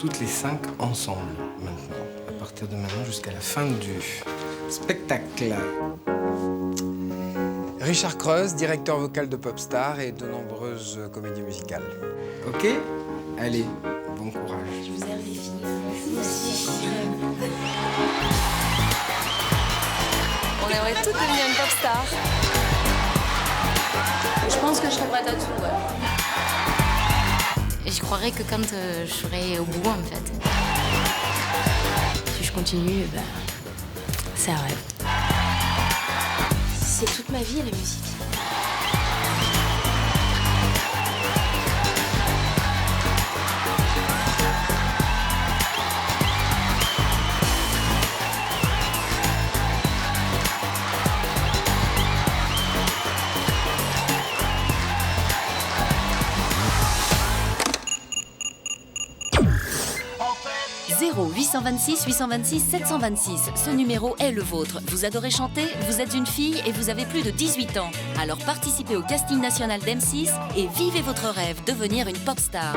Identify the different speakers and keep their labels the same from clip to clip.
Speaker 1: toutes les 5 ensemble, maintenant. À partir de maintenant jusqu'à la fin du spectacle. Richard Creuse, directeur vocal de Popstar et de nombreuses comédies musicales. Ok? Allez, bon courage.
Speaker 2: Je vous aime les filles. Moi aussi.
Speaker 3: On aimerait toutes devenir une pop star.
Speaker 2: Je pense que je serais prête à tout, ouais.
Speaker 4: Et je croirais que quand je serai au bout, en fait, si je continue, ben, c'est un rêve.
Speaker 2: C'est toute ma vie, la musique.
Speaker 5: Zéro 826 826 726. Ce numéro est le vôtre. Vous adorez chanter, vous êtes une fille et vous avez plus de 18 ans. Alors participez au casting national d'M6 et vivez votre rêve, devenir une pop star.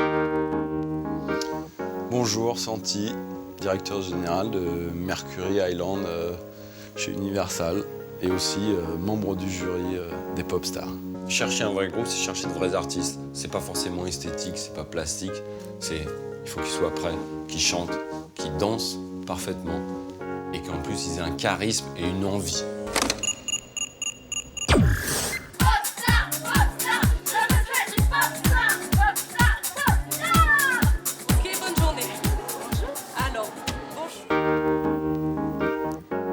Speaker 6: Bonjour, Santi, directeur général de Mercury Island chez Universal et aussi membre du jury des pop stars.
Speaker 7: Chercher un vrai groupe, c'est chercher de vrais artistes. C'est pas forcément esthétique, c'est pas plastique. Il faut qu'ils soient prêts, qu'ils chantent, qu'ils dansent parfaitement et qu'en plus ils aient un charisme et une envie.
Speaker 3: Ok, bonne journée. Alors,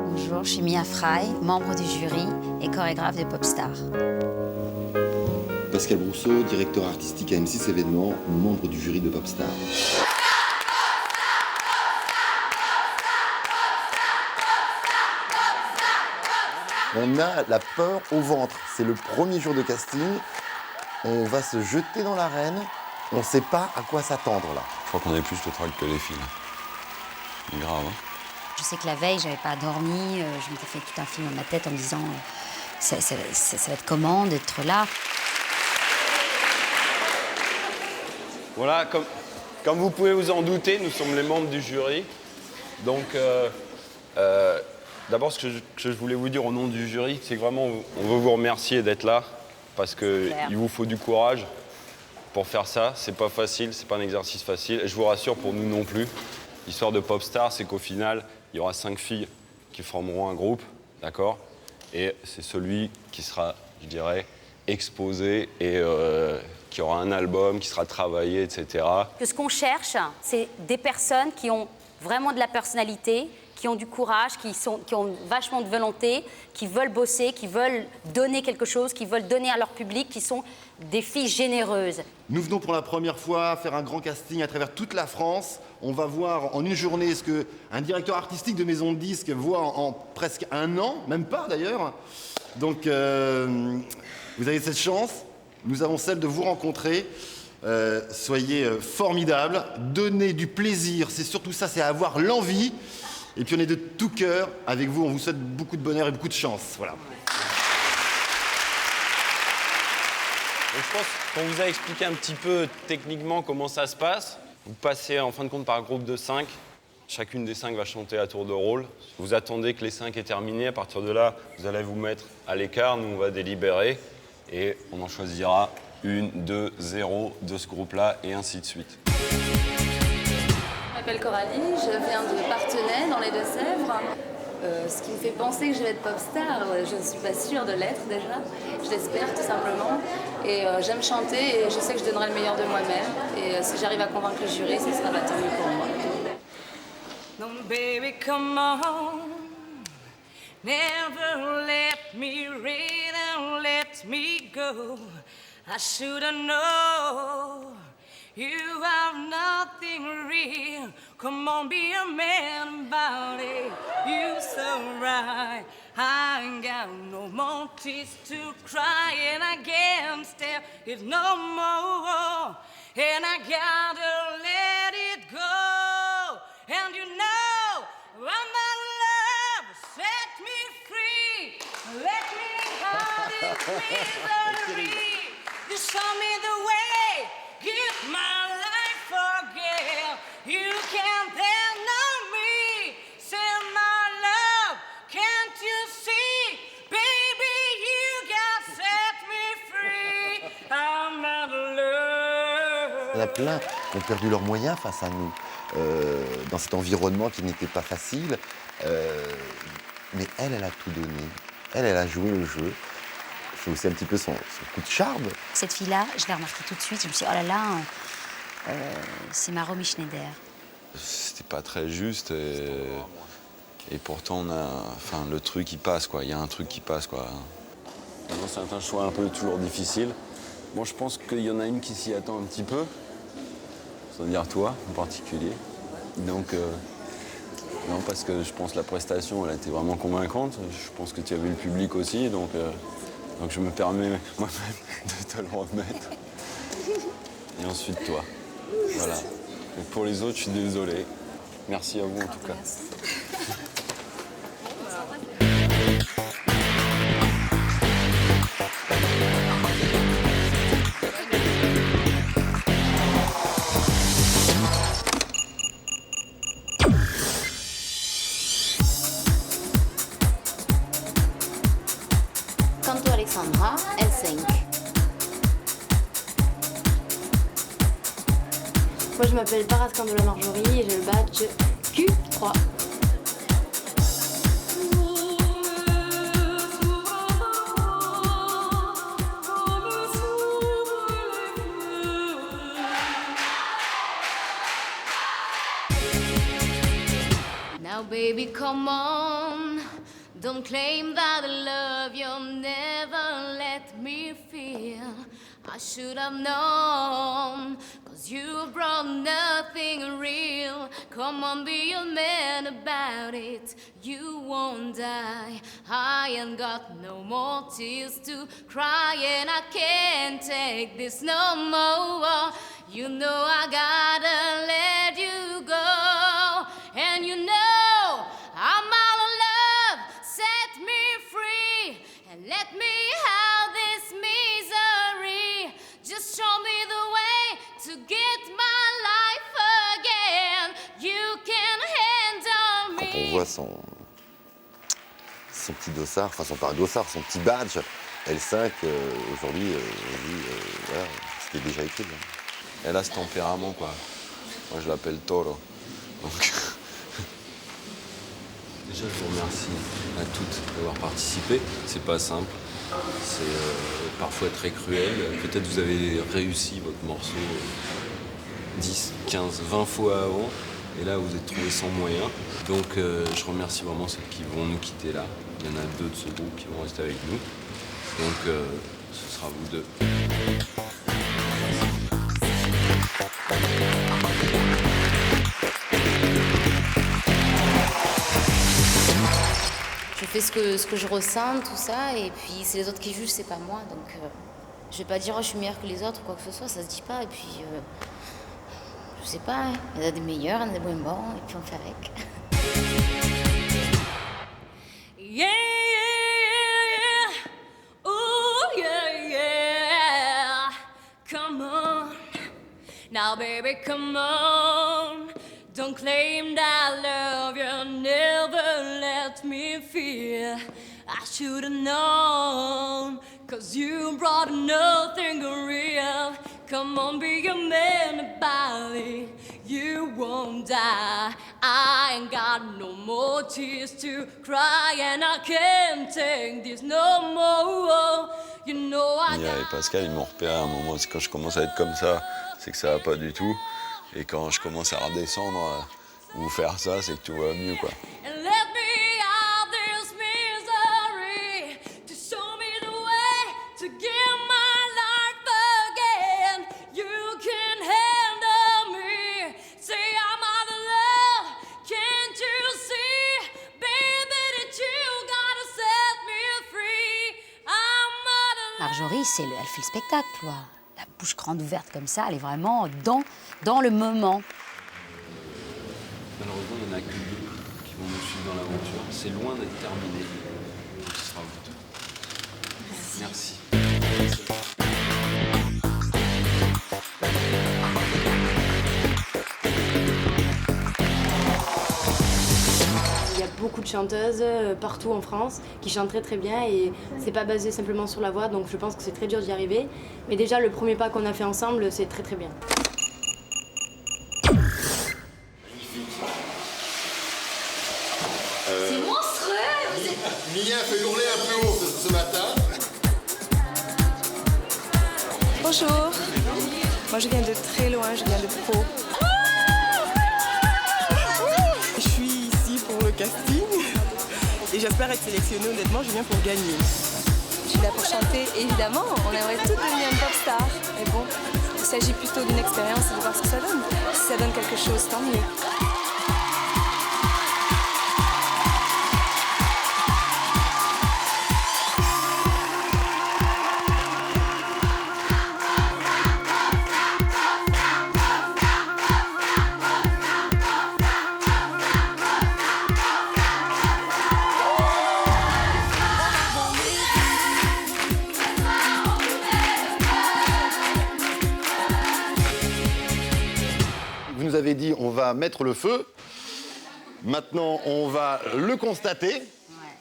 Speaker 4: Bonjour, je suis Mia Fry, membre du jury et chorégraphe de Popstar.
Speaker 8: Pascal Brousseau, directeur artistique à M6 événements, membre du jury de Popstar. On a la peur au ventre. C'est le premier jour de casting. On va se jeter dans l'arène. On ne sait pas à quoi s'attendre là.
Speaker 7: Je crois qu'on est plus le trac que les filles. C'est grave, hein.
Speaker 4: Je sais que la veille, j'avais pas dormi, je m'étais fait tout un film dans ma tête en me disant ça va être comment d'être là.
Speaker 6: Voilà, comme vous pouvez vous en douter, nous sommes les membres du jury. Donc, d'abord, ce que je voulais vous dire au nom du jury, c'est que vraiment, on veut vous remercier d'être là, parce qu'il vous faut du courage pour faire ça. C'est pas facile, c'est pas un exercice facile. Et je vous rassure, pour nous non plus. L'histoire de Popstar, c'est qu'au final, il y aura 5 filles qui formeront un groupe, d'accord? Et c'est celui qui sera, je dirais, exposé et qui aura un album, qui sera travaillé, etc.
Speaker 9: Que ce qu'on cherche, c'est des personnes qui ont vraiment de la personnalité, qui ont du courage, qui ont vachement de volonté, qui veulent bosser, qui veulent donner quelque chose, qui veulent donner à leur public, qui sont des filles généreuses.
Speaker 8: Nous venons pour la première fois faire un grand casting à travers toute la France. On va voir en une journée ce qu'un directeur artistique de maison de disques voit en presque un an, même pas d'ailleurs. Donc vous avez cette chance, nous avons celle de vous rencontrer. Soyez formidables, donnez du plaisir, c'est surtout ça, c'est avoir l'envie. Et puis on est de tout cœur avec vous, on vous souhaite beaucoup de bonheur et beaucoup de chance. Voilà.
Speaker 6: Donc, je pense qu'on vous a expliqué un petit peu techniquement comment ça se passe. Vous passez en fin de compte par un groupe de 5. Chacune des 5 va chanter à tour de rôle. Vous attendez que les 5 aient terminé. À partir de là, vous allez vous mettre à l'écart. Nous, on va délibérer. Et on en choisira 1, 2, 0 de ce groupe-là et ainsi de suite.
Speaker 2: Je m'appelle Coralie, je viens de Parthenay, dans les Deux-Sèvres. Ce qui me fait penser que je vais être pop star, je ne suis pas sûre de l'être déjà. Je l'espère tout simplement. Et j'aime chanter et je sais que je donnerai le meilleur de moi-même. Et si j'arrive à convaincre le jury, ce sera tant mieux pour moi.
Speaker 3: no, baby, come on. Never let me read and let me go. I should have known you have nothing real. Come on, be a man about it. You so right. I ain't got no more tears to cry, and I can't stand it no more. And I gotta let it go. And you know, I'm not love, set me free. Let me out of misery. You show me the way, give my life for girl. You can't handle me. Say my love, can't you see? Baby, you got set me free. I'm out of love.
Speaker 8: Il y en a plein qui ont perdu leurs moyens face à nous, dans cet environnement qui n'était pas facile. Mais elle a tout donné. Elle a joué le jeu. C'est aussi un petit peu son coup de charme.
Speaker 4: Cette fille-là, je l'ai remarqué tout de suite. Je me suis dit, oh là là, c'est ma Romy Schneider.
Speaker 7: C'était pas très juste et pourtant on a, enfin, le truc il passe quoi. Il y a un truc qui passe quoi. Maintenant c'est un choix un peu toujours difficile. Bon, je pense qu'il y en a une qui s'y attend un petit peu, sans dire toi en particulier. Donc non, parce que je pense que la prestation elle a été vraiment convaincante. Je pense que tu as vu le public aussi, donc je me permets moi-même de te le remettre. Et ensuite toi. Voilà. Et pour les autres, je suis désolé. Merci à vous en tout cas.
Speaker 9: Canto Alexandra, L5.
Speaker 10: Moi, je m'appelle Parascan de la Marjorie et j'ai le badge Q3.
Speaker 3: Now, baby, come on. Don't claim that love you'll never let me feel. I should have known, 'cause you brought nothing real. Come on, be a man about it. You won't die. I ain't got no more tears to cry, and I can't take this no more. You know I gotta let you go, and you know I'm out of love. Set me free and let me out this misery. Just show me the way to get my life again. You can handle me.
Speaker 8: Quand on voit son petit dossard, enfin son dossard, son petit badge L5, aujourd'hui, voilà, ce qui est déjà écrit.
Speaker 7: Elle a ce tempérament quoi. Moi je l'appelle Toro. Donc déjà je vous remercie à toutes d'avoir participé. C'est pas simple. C'est parfois très cruel. Peut-être vous avez réussi votre morceau 10, 15, 20 fois avant. Et là, vous êtes trouvé sans moyens. Donc, je remercie vraiment ceux qui vont nous quitter là. Il y en a 2 de ce groupe qui vont rester avec nous. Donc, ce sera vous 2.
Speaker 9: Je fais ce que je ressens, tout ça, et puis c'est les autres qui jugent, c'est pas moi. Donc, je vais pas dire oh, je suis meilleure que les autres ou quoi que ce soit, ça se dit pas. Et puis, je sais pas, hein. Il y en a des meilleurs, il y en a des moins bons, et puis on fait avec.
Speaker 3: Yeah, yeah, yeah. Ooh, yeah, yeah. Come on. Now, baby, come on. Don't claim that love you never let me feel. I should have known, 'cause you brought nothing real. Come on, be a man about it. You won't die. I ain't got no more tears to cry, and I can't take this no more. You know I
Speaker 7: Mia et Pascal, ils m'ont repéré à un moment. Quand je commence à être comme ça, c'est que ça va pas du tout. Et quand je commence à redescendre ou faire ça, c'est que tout va mieux, quoi.
Speaker 3: And let me out this misery, to show me the way to give my life again. You can handle me. Say I'm out of love. Can't you see, baby, that you gotta set me free? I'm out of love.
Speaker 4: Marjorie, elle fait le spectacle, quoi. La bouche grande ouverte comme ça, elle est vraiment dans le moment.
Speaker 7: Malheureusement, il n'y en a que 2 qui vont nous suivre dans l'aventure. C'est loin d'être terminé. Donc, ce sera vous 2. Merci.
Speaker 10: chanteuses partout en France qui chantent très très bien et c'est pas basé simplement sur la voix, donc je pense que c'est très dur d'y arriver. Mais déjà, le premier pas qu'on a fait ensemble, c'est très très bien.
Speaker 2: C'est monstrueux!
Speaker 8: Mia fait hurler un peu haut ce matin.
Speaker 11: Bonjour, moi je viens de très loin, je viens de Pau. Je suis ici pour le casting et j'espère être sélectionnée. Honnêtement, je viens pour gagner. Je suis là pour chanter, évidemment, on aimerait toutes devenir une pop star. Mais bon, il s'agit plutôt d'une expérience et de voir ce que ça donne. Si ça donne quelque chose, tant mieux.
Speaker 8: Vous nous avez dit on va mettre le feu. Maintenant, on va le constater. Ouais.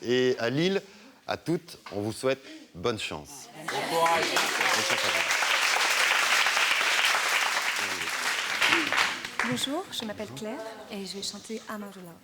Speaker 8: Et à Lille, à toutes, on vous souhaite bonne chance.
Speaker 6: Bon courage.
Speaker 11: Bonjour, je m'appelle Claire et je vais chanter I'm Out of Love.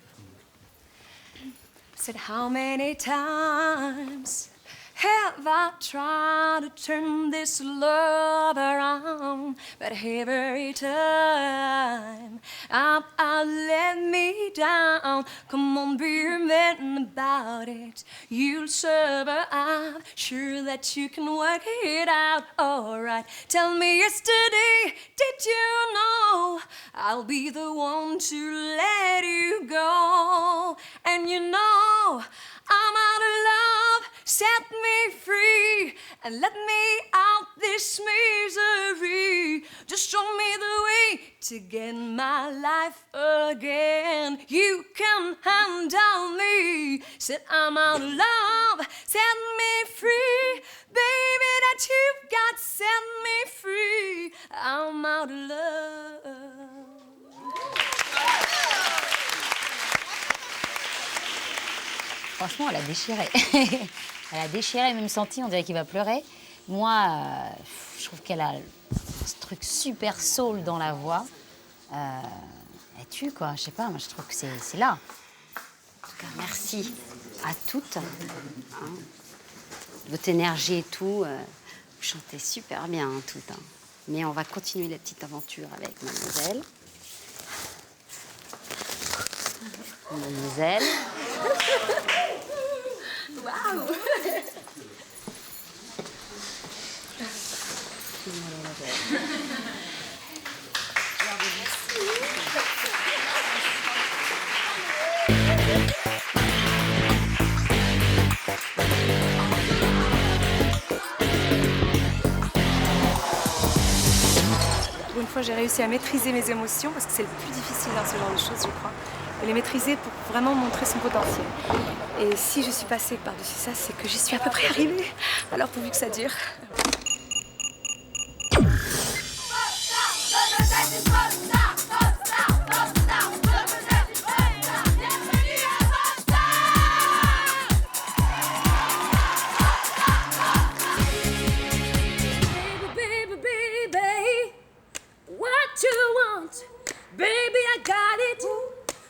Speaker 11: Said how many times have I tried to turn this love around, but every time I let me down. Come on, be a man about it. You'll survive. Sure that you can work it out. All right. Tell me yesterday, did you know I'll be the one to let you go? And you know I'm out of love. Set me free and let me out this misery. Just show me the way to get my life again. You can handle me. Said I'm out of love. Set me free, baby. That you've got set me free. I'm out of love.
Speaker 4: Franchement, elle a déchiré. Elle a déchiré, même senti, on dirait qu'il va pleurer. Moi, je trouve qu'elle a ce truc super soul dans la voix. Elle tue, quoi. Je sais pas, moi, je trouve que c'est là. En tout cas, merci à toutes. Hein. Votre énergie et tout. Vous chantez super bien, hein, toutes. Hein. Mais on va continuer la petite aventure avec Mademoiselle. Mademoiselle.
Speaker 11: Waouh! Pour une fois, j'ai réussi à maîtriser mes émotions parce que c'est le plus difficile dans ce genre de choses, je crois. De les maîtriser pour vraiment montrer son potentiel. Et si je suis passée par-dessus ça, c'est que j'y suis à peu près arrivée. Alors pourvu que ça dure.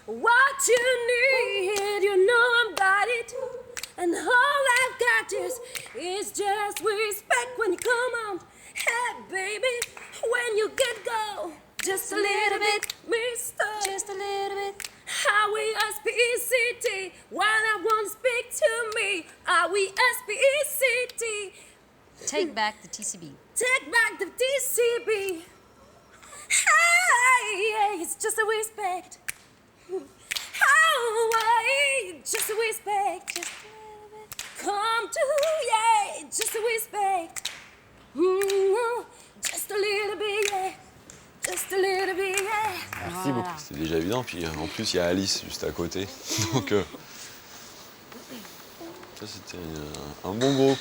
Speaker 3: What you need, you know I got it. And all I've got is just respect when you come on. Hey, baby, when you get go, just a little bit, mister. Just a little bit. Are we SPECT? While I won't speak to me, are we SPECT?
Speaker 4: Take back the TCB.
Speaker 3: Take back the TCB. Hey, it's just a respect. Oh, just a respect. Just a little bit. Come to, yeah, just a respect. Just a little bit, yeah. Just a little bit, yeah.
Speaker 8: Merci beaucoup.
Speaker 7: C'était déjà évident, puis en plus il y a Alice juste à côté. Donc ça c'était un bon groupe.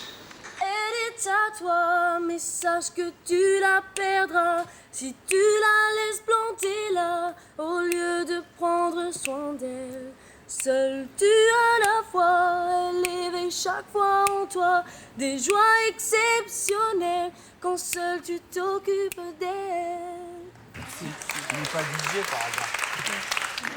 Speaker 3: Elle est à toi, mais sache que tu la perdras si tu la laisses planter là, au lieu de prendre soin d'elle. Seul tu as la foi, élevé chaque fois en toi des joies exceptionnelles quand seul tu t'occupes d'elle.
Speaker 1: Tu n'es pas DJ par hasard.
Speaker 7: Je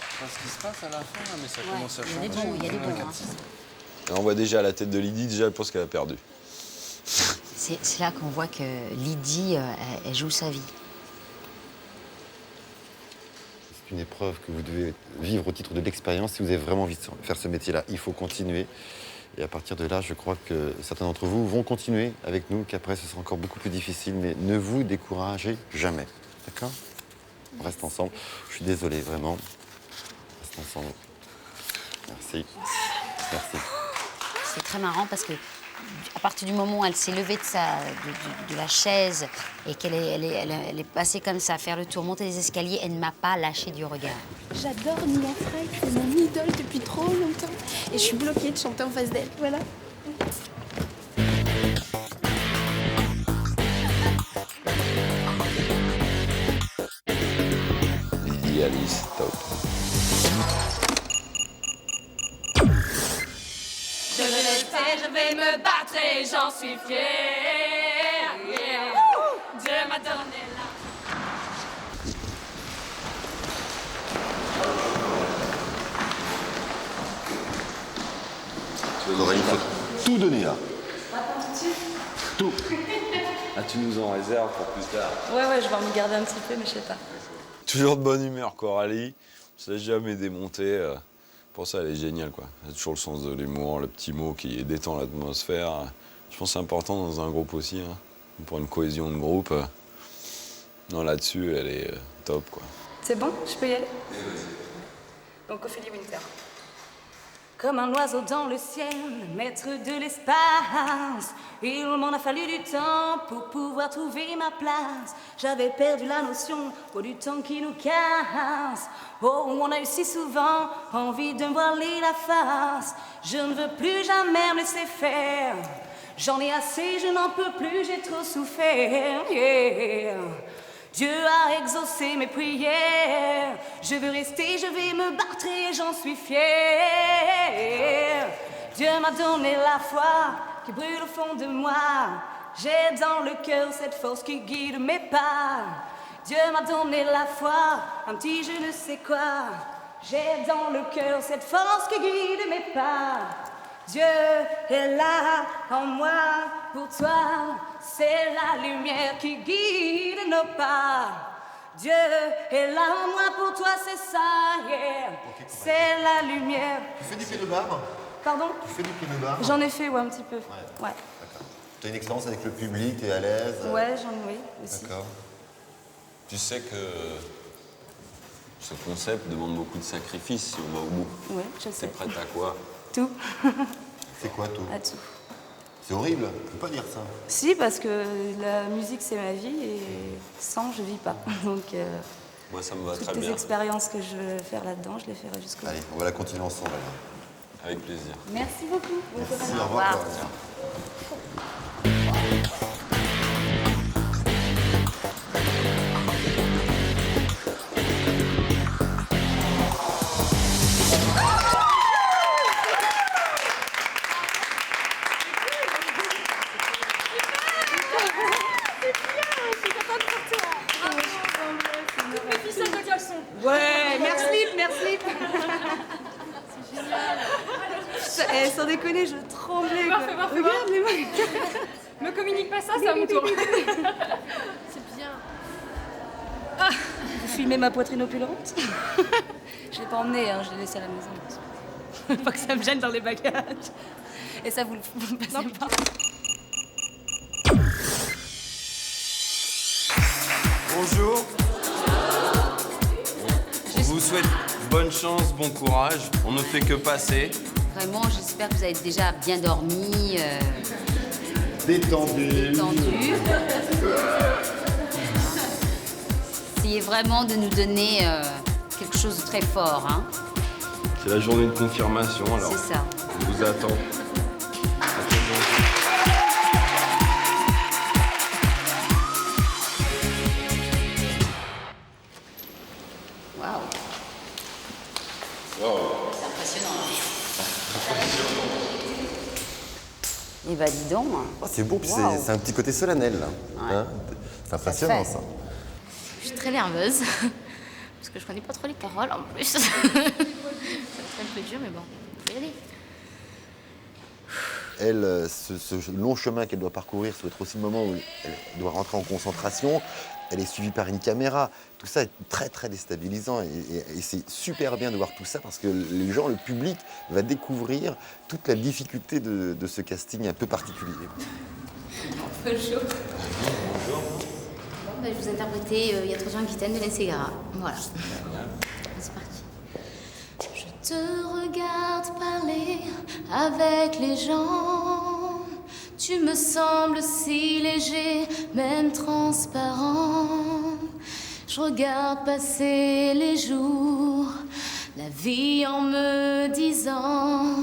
Speaker 7: sais pas ce qui se passe à la fin, là, mais ça
Speaker 4: Ouais,
Speaker 7: commence à
Speaker 4: il y a
Speaker 7: changer.
Speaker 4: des bons, il y a des bons. Hein.
Speaker 6: On voit déjà la tête de Lydie, déjà elle pense qu'elle a perdu.
Speaker 4: C'est là qu'on voit que Lydie, elle joue sa vie.
Speaker 8: C'est une épreuve que vous devez vivre au titre de l'expérience. Si vous avez vraiment envie de faire ce métier-là, il faut continuer. Et à partir de là, je crois que certains d'entre vous vont continuer avec nous, qu'après ce sera encore beaucoup plus difficile, mais ne vous découragez jamais. D'accord? On reste ensemble. Je suis désolé, vraiment. On reste ensemble. Merci. Merci.
Speaker 4: C'est très marrant parce que à partir du moment où elle s'est levée de la chaise et qu'elle est passée comme ça, faire le tour, monter les escaliers, elle ne m'a pas lâché du regard.
Speaker 11: J'adore Nina Frey, c'est mon idole depuis trop longtemps. Et je suis bloquée de chanter en face d'elle, voilà.
Speaker 6: Lydie, Alice, top.
Speaker 3: Je le sais, je vais me battre et j'en suis fière. Yeah. Dieu m'a donné la...
Speaker 8: Coralie, il faut tout donner là. Tout.
Speaker 6: Ah, tu nous en réserves pour plus tard.
Speaker 2: Ouais, je vais me garder un petit peu, mais je sais pas.
Speaker 6: Toujours de bonne humeur, Coralie. Ça s'est jamais démonté. Pour ça, elle est géniale, quoi. Elle a toujours le sens de l'humour, le petit mot qui détend l'atmosphère. Je pense que c'est important dans un groupe aussi, hein. Pour une cohésion de groupe. Non, là-dessus, elle est top, quoi.
Speaker 2: C'est bon, je peux y aller? Donc Ophélie Winter.
Speaker 3: Comme un oiseau dans le ciel, maître de l'espace. Il m'en a fallu du temps pour pouvoir trouver ma place. J'avais perdu la notion du temps qui nous casse. Oh, on a eu si souvent envie de me voiler la face. Je ne veux plus jamais me laisser faire. J'en ai assez, je n'en peux plus, j'ai trop souffert. Yeah. Dieu a exaucé mes prières. Je veux rester, je vais me battre et j'en suis fière. Dieu m'a donné la foi qui brûle au fond de moi. J'ai dans le cœur cette force qui guide mes pas. Dieu m'a donné la foi, un petit je ne sais quoi. J'ai dans le cœur cette force qui guide mes pas. Dieu est là en moi pour toi. C'est la lumière qui guide nos pas. Dieu est là en moi pour toi, c'est ça, yeah. Okay, c'est la lumière.
Speaker 8: Tu fais du pied de bar?
Speaker 3: Pardon?
Speaker 8: Tu fais du pied de bar?
Speaker 3: J'en ai fait, ouais, un petit peu. Ouais.
Speaker 8: D'accord. Tu as une expérience avec le public, tu es à l'aise?
Speaker 3: Ouais, j'en ai, oui, aussi.
Speaker 7: D'accord. Tu sais que ce concept demande beaucoup de sacrifices si on va au bout.
Speaker 3: Ouais, je sais.
Speaker 7: T'es prête à quoi?
Speaker 3: Tout.
Speaker 8: C'est quoi tout?
Speaker 3: À tout.
Speaker 8: C'est horrible, on peut pas dire ça.
Speaker 3: Si, parce que la musique c'est ma vie et sans je vis pas. Donc
Speaker 7: moi ça me va très
Speaker 3: toutes
Speaker 7: bien.
Speaker 3: les expériences que je veux faire là-dedans, je les ferai jusqu'au bout.
Speaker 8: Allez, on va la continuer ensemble alors.
Speaker 7: Avec plaisir.
Speaker 3: Merci beaucoup.
Speaker 8: Merci, au revoir.
Speaker 2: Ouais, merci, merci. C'est génial. Eh, sans déconner, je tremblais. Regarde les mains.
Speaker 11: Me communique pas ça, c'est à mon tour. C'est bien.
Speaker 2: Vous filmez ma poitrine opulente? Je l'ai pas emmenée, hein, je l'ai laissée à la maison. Pas que ça me gêne dans les bagages. Et ça, vous le passez pas.
Speaker 6: Bonjour. On vous souhaite bonne chance, bon courage. On ne fait que passer.
Speaker 4: Vraiment, j'espère que vous avez déjà bien dormi,
Speaker 8: Détendu.
Speaker 4: détendu. Essayez vraiment de nous donner quelque chose de très fort, hein.
Speaker 6: C'est la journée de confirmation, alors.
Speaker 4: C'est ça.
Speaker 6: On vous attend.
Speaker 4: Waouh.
Speaker 9: bah dis donc.
Speaker 8: Oh, c'est beau, puis
Speaker 9: Waouh.
Speaker 8: c'est un petit côté solennel, là.
Speaker 9: Ouais.
Speaker 8: Hein, c'est impressionnant,
Speaker 9: fait.
Speaker 8: ça.
Speaker 4: Je suis très nerveuse, parce que je connais pas trop les paroles en plus. Ça va être un peu dur, mais bon, on va y aller.
Speaker 8: Elle, ce long chemin qu'elle doit parcourir, ça doit être aussi le moment où elle doit rentrer en concentration. Elle est suivie par une caméra. Tout ça est très, très déstabilisant. Et c'est super bien de voir tout ça parce que les gens, le public, va découvrir toute la difficulté de ce casting un peu particulier.
Speaker 4: Bonjour. Bon, ben, je vous interpréter Il y a trop de gens qui t'aiment de Hélène Ségara. Voilà. C'est parti. Je te regarde parler avec les gens. Tu me sembles si léger, même transparent. Je regarde passer les jours, la vie en me disant: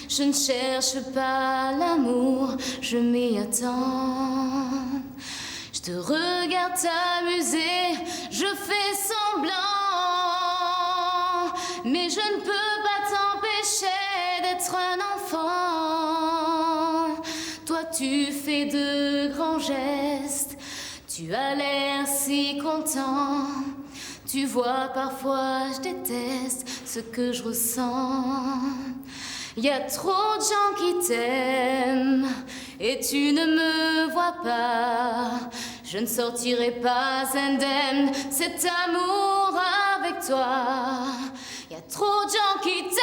Speaker 4: je ne cherche pas l'amour, je m'y attends. Je te regarde t'amuser, je fais semblant, mais je ne peux pas t'empêcher d'être un enfant. Toi tu fais de grands gestes, tu as l'air si content. Tu vois, parfois je déteste ce que je ressens. Y a trop de gens qui t'aiment et tu ne me vois pas. Je ne sortirai pas indemne cet amour avec toi. Y a trop de gens qui t'aiment,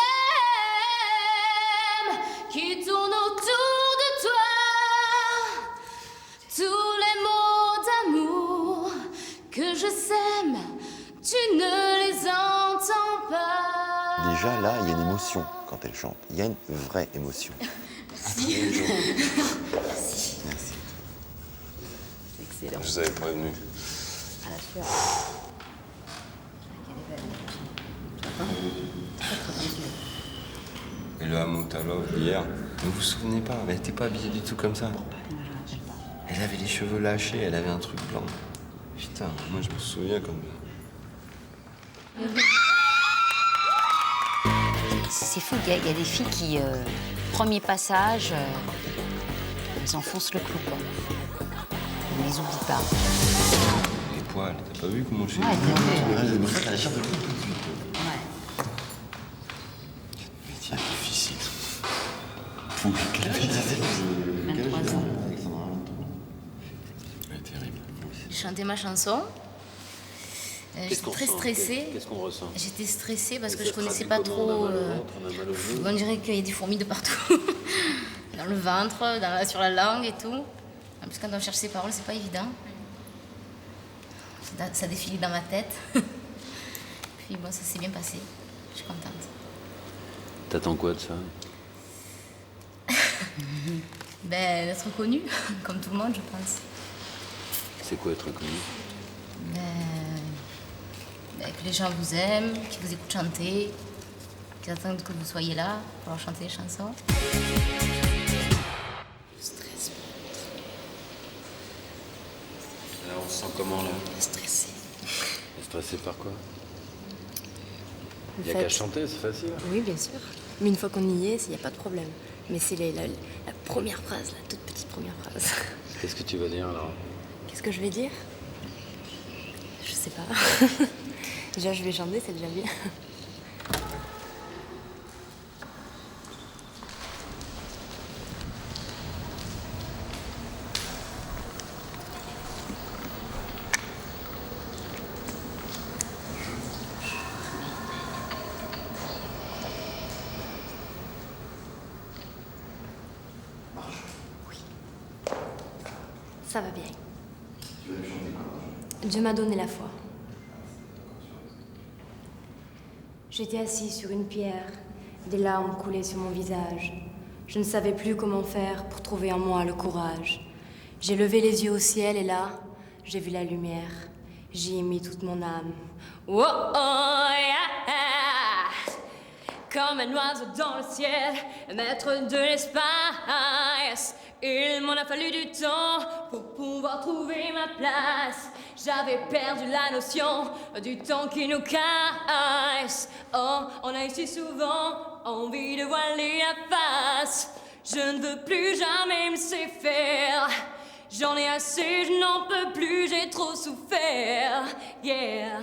Speaker 4: qui tournent autour de toi. Tous les mots d'amour que je sème, tu ne les entends pas.
Speaker 8: Déjà, là, il y a une émotion quand elle chante. Il y a une vraie émotion.
Speaker 4: Merci.
Speaker 8: Merci.
Speaker 9: Excellent.
Speaker 7: Je vous avais prévenu.
Speaker 9: Ah, la sueur.
Speaker 7: Et le Hamout à Love, hier, vous vous souvenez pas, elle était pas habillée du tout comme ça. Elle avait les cheveux lâchés, elle avait un truc blanc. Putain, moi je me souviens comme...
Speaker 4: C'est fou, il y a des filles qui, premier passage, elles enfoncent le clou, quoi. On les oublie pas.
Speaker 7: Les poils, t'as pas vu comment je suis...
Speaker 4: Ouais, t'as vu.
Speaker 8: Elle chante le tout de suite.
Speaker 4: Ouais.
Speaker 7: Métier difficile.
Speaker 8: Fou, quelle avait
Speaker 4: 23 ans.
Speaker 7: Elle est terrible.
Speaker 4: J'ai chanté ma chanson. J'étais très stressée.
Speaker 7: Qu'est-ce qu'on ressent?
Speaker 4: J'étais stressée parce que je connaissais pas trop. On dirait qu'il y a des fourmis de partout. Dans le ventre, sur la langue et tout. En plus, quand on cherche ses paroles, c'est pas évident. Ça défile dans ma tête. Puis bon, ça s'est bien passé. Je suis contente.
Speaker 7: T'attends quoi de ça?
Speaker 4: Ben, d'être connue, comme tout le monde, je pense.
Speaker 7: C'est quoi être connu?
Speaker 4: Que les gens vous aiment, qu'ils vous écoutent chanter, qu'ils attendent que vous soyez là pour leur chanter les chansons. Stress.
Speaker 7: Là, on se sent comment, là?
Speaker 4: Stressé.
Speaker 7: Stressé par quoi?
Speaker 10: En
Speaker 7: Il y a
Speaker 10: fait-
Speaker 7: qu'à chanter, c'est facile.
Speaker 10: Oui, bien sûr. Mais une fois qu'on y est, il n'y a pas de problème. Mais c'est la première phrase, la toute petite première phrase.
Speaker 7: Qu'est-ce que tu vas dire, alors?
Speaker 10: Qu'est-ce que je vais dire? Je sais pas. Déjà, je vais chanter, c'est déjà bien. Ça va bien. Dieu m'a donné la foi. J'étais assise sur une pierre, des larmes coulaient sur mon visage. Je ne savais plus comment faire pour trouver en moi le courage. J'ai levé les yeux au ciel et là, j'ai vu la lumière. J'y ai mis toute mon âme. Oh, oh, yeah. Comme un oiseau dans le ciel, maître de l'espace. Il m'en a fallu du temps pour pouvoir trouver ma place. J'avais perdu la notion du temps qui nous casse. Oh, on a eu si souvent envie de voiler la face.
Speaker 3: Je ne veux plus jamais me laisser faire. J'en ai assez, je n'en peux plus, j'ai trop souffert. Yeah,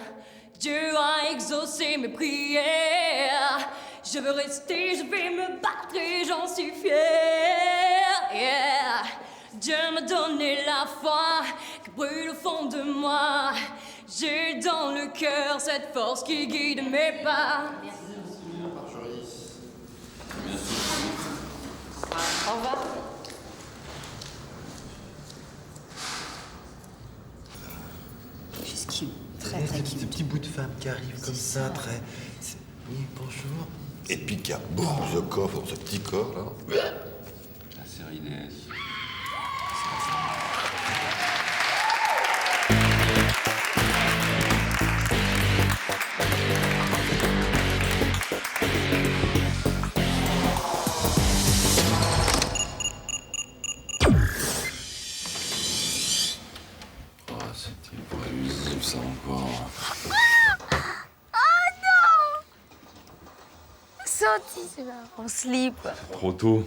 Speaker 3: Dieu a exaucé mes prières. Je veux rester, je vais me battre et j'en suis fière. Yeah, Dieu m'a donné la foi qui brûle au fond de moi. J'ai dans le cœur cette force qui guide mes pas. Au revoir.
Speaker 4: Juste cute. Très, très
Speaker 12: Ce
Speaker 4: cute.
Speaker 12: petit bout de femme qui arrive comme ça, très... Oui, bonjour. Et puis qui a ce coffre, ce petit corps, là.
Speaker 7: La série DS. Oh, c'était pas visible, ça, encore.
Speaker 4: Sorti, c'est là. En slip.
Speaker 7: Trop tôt.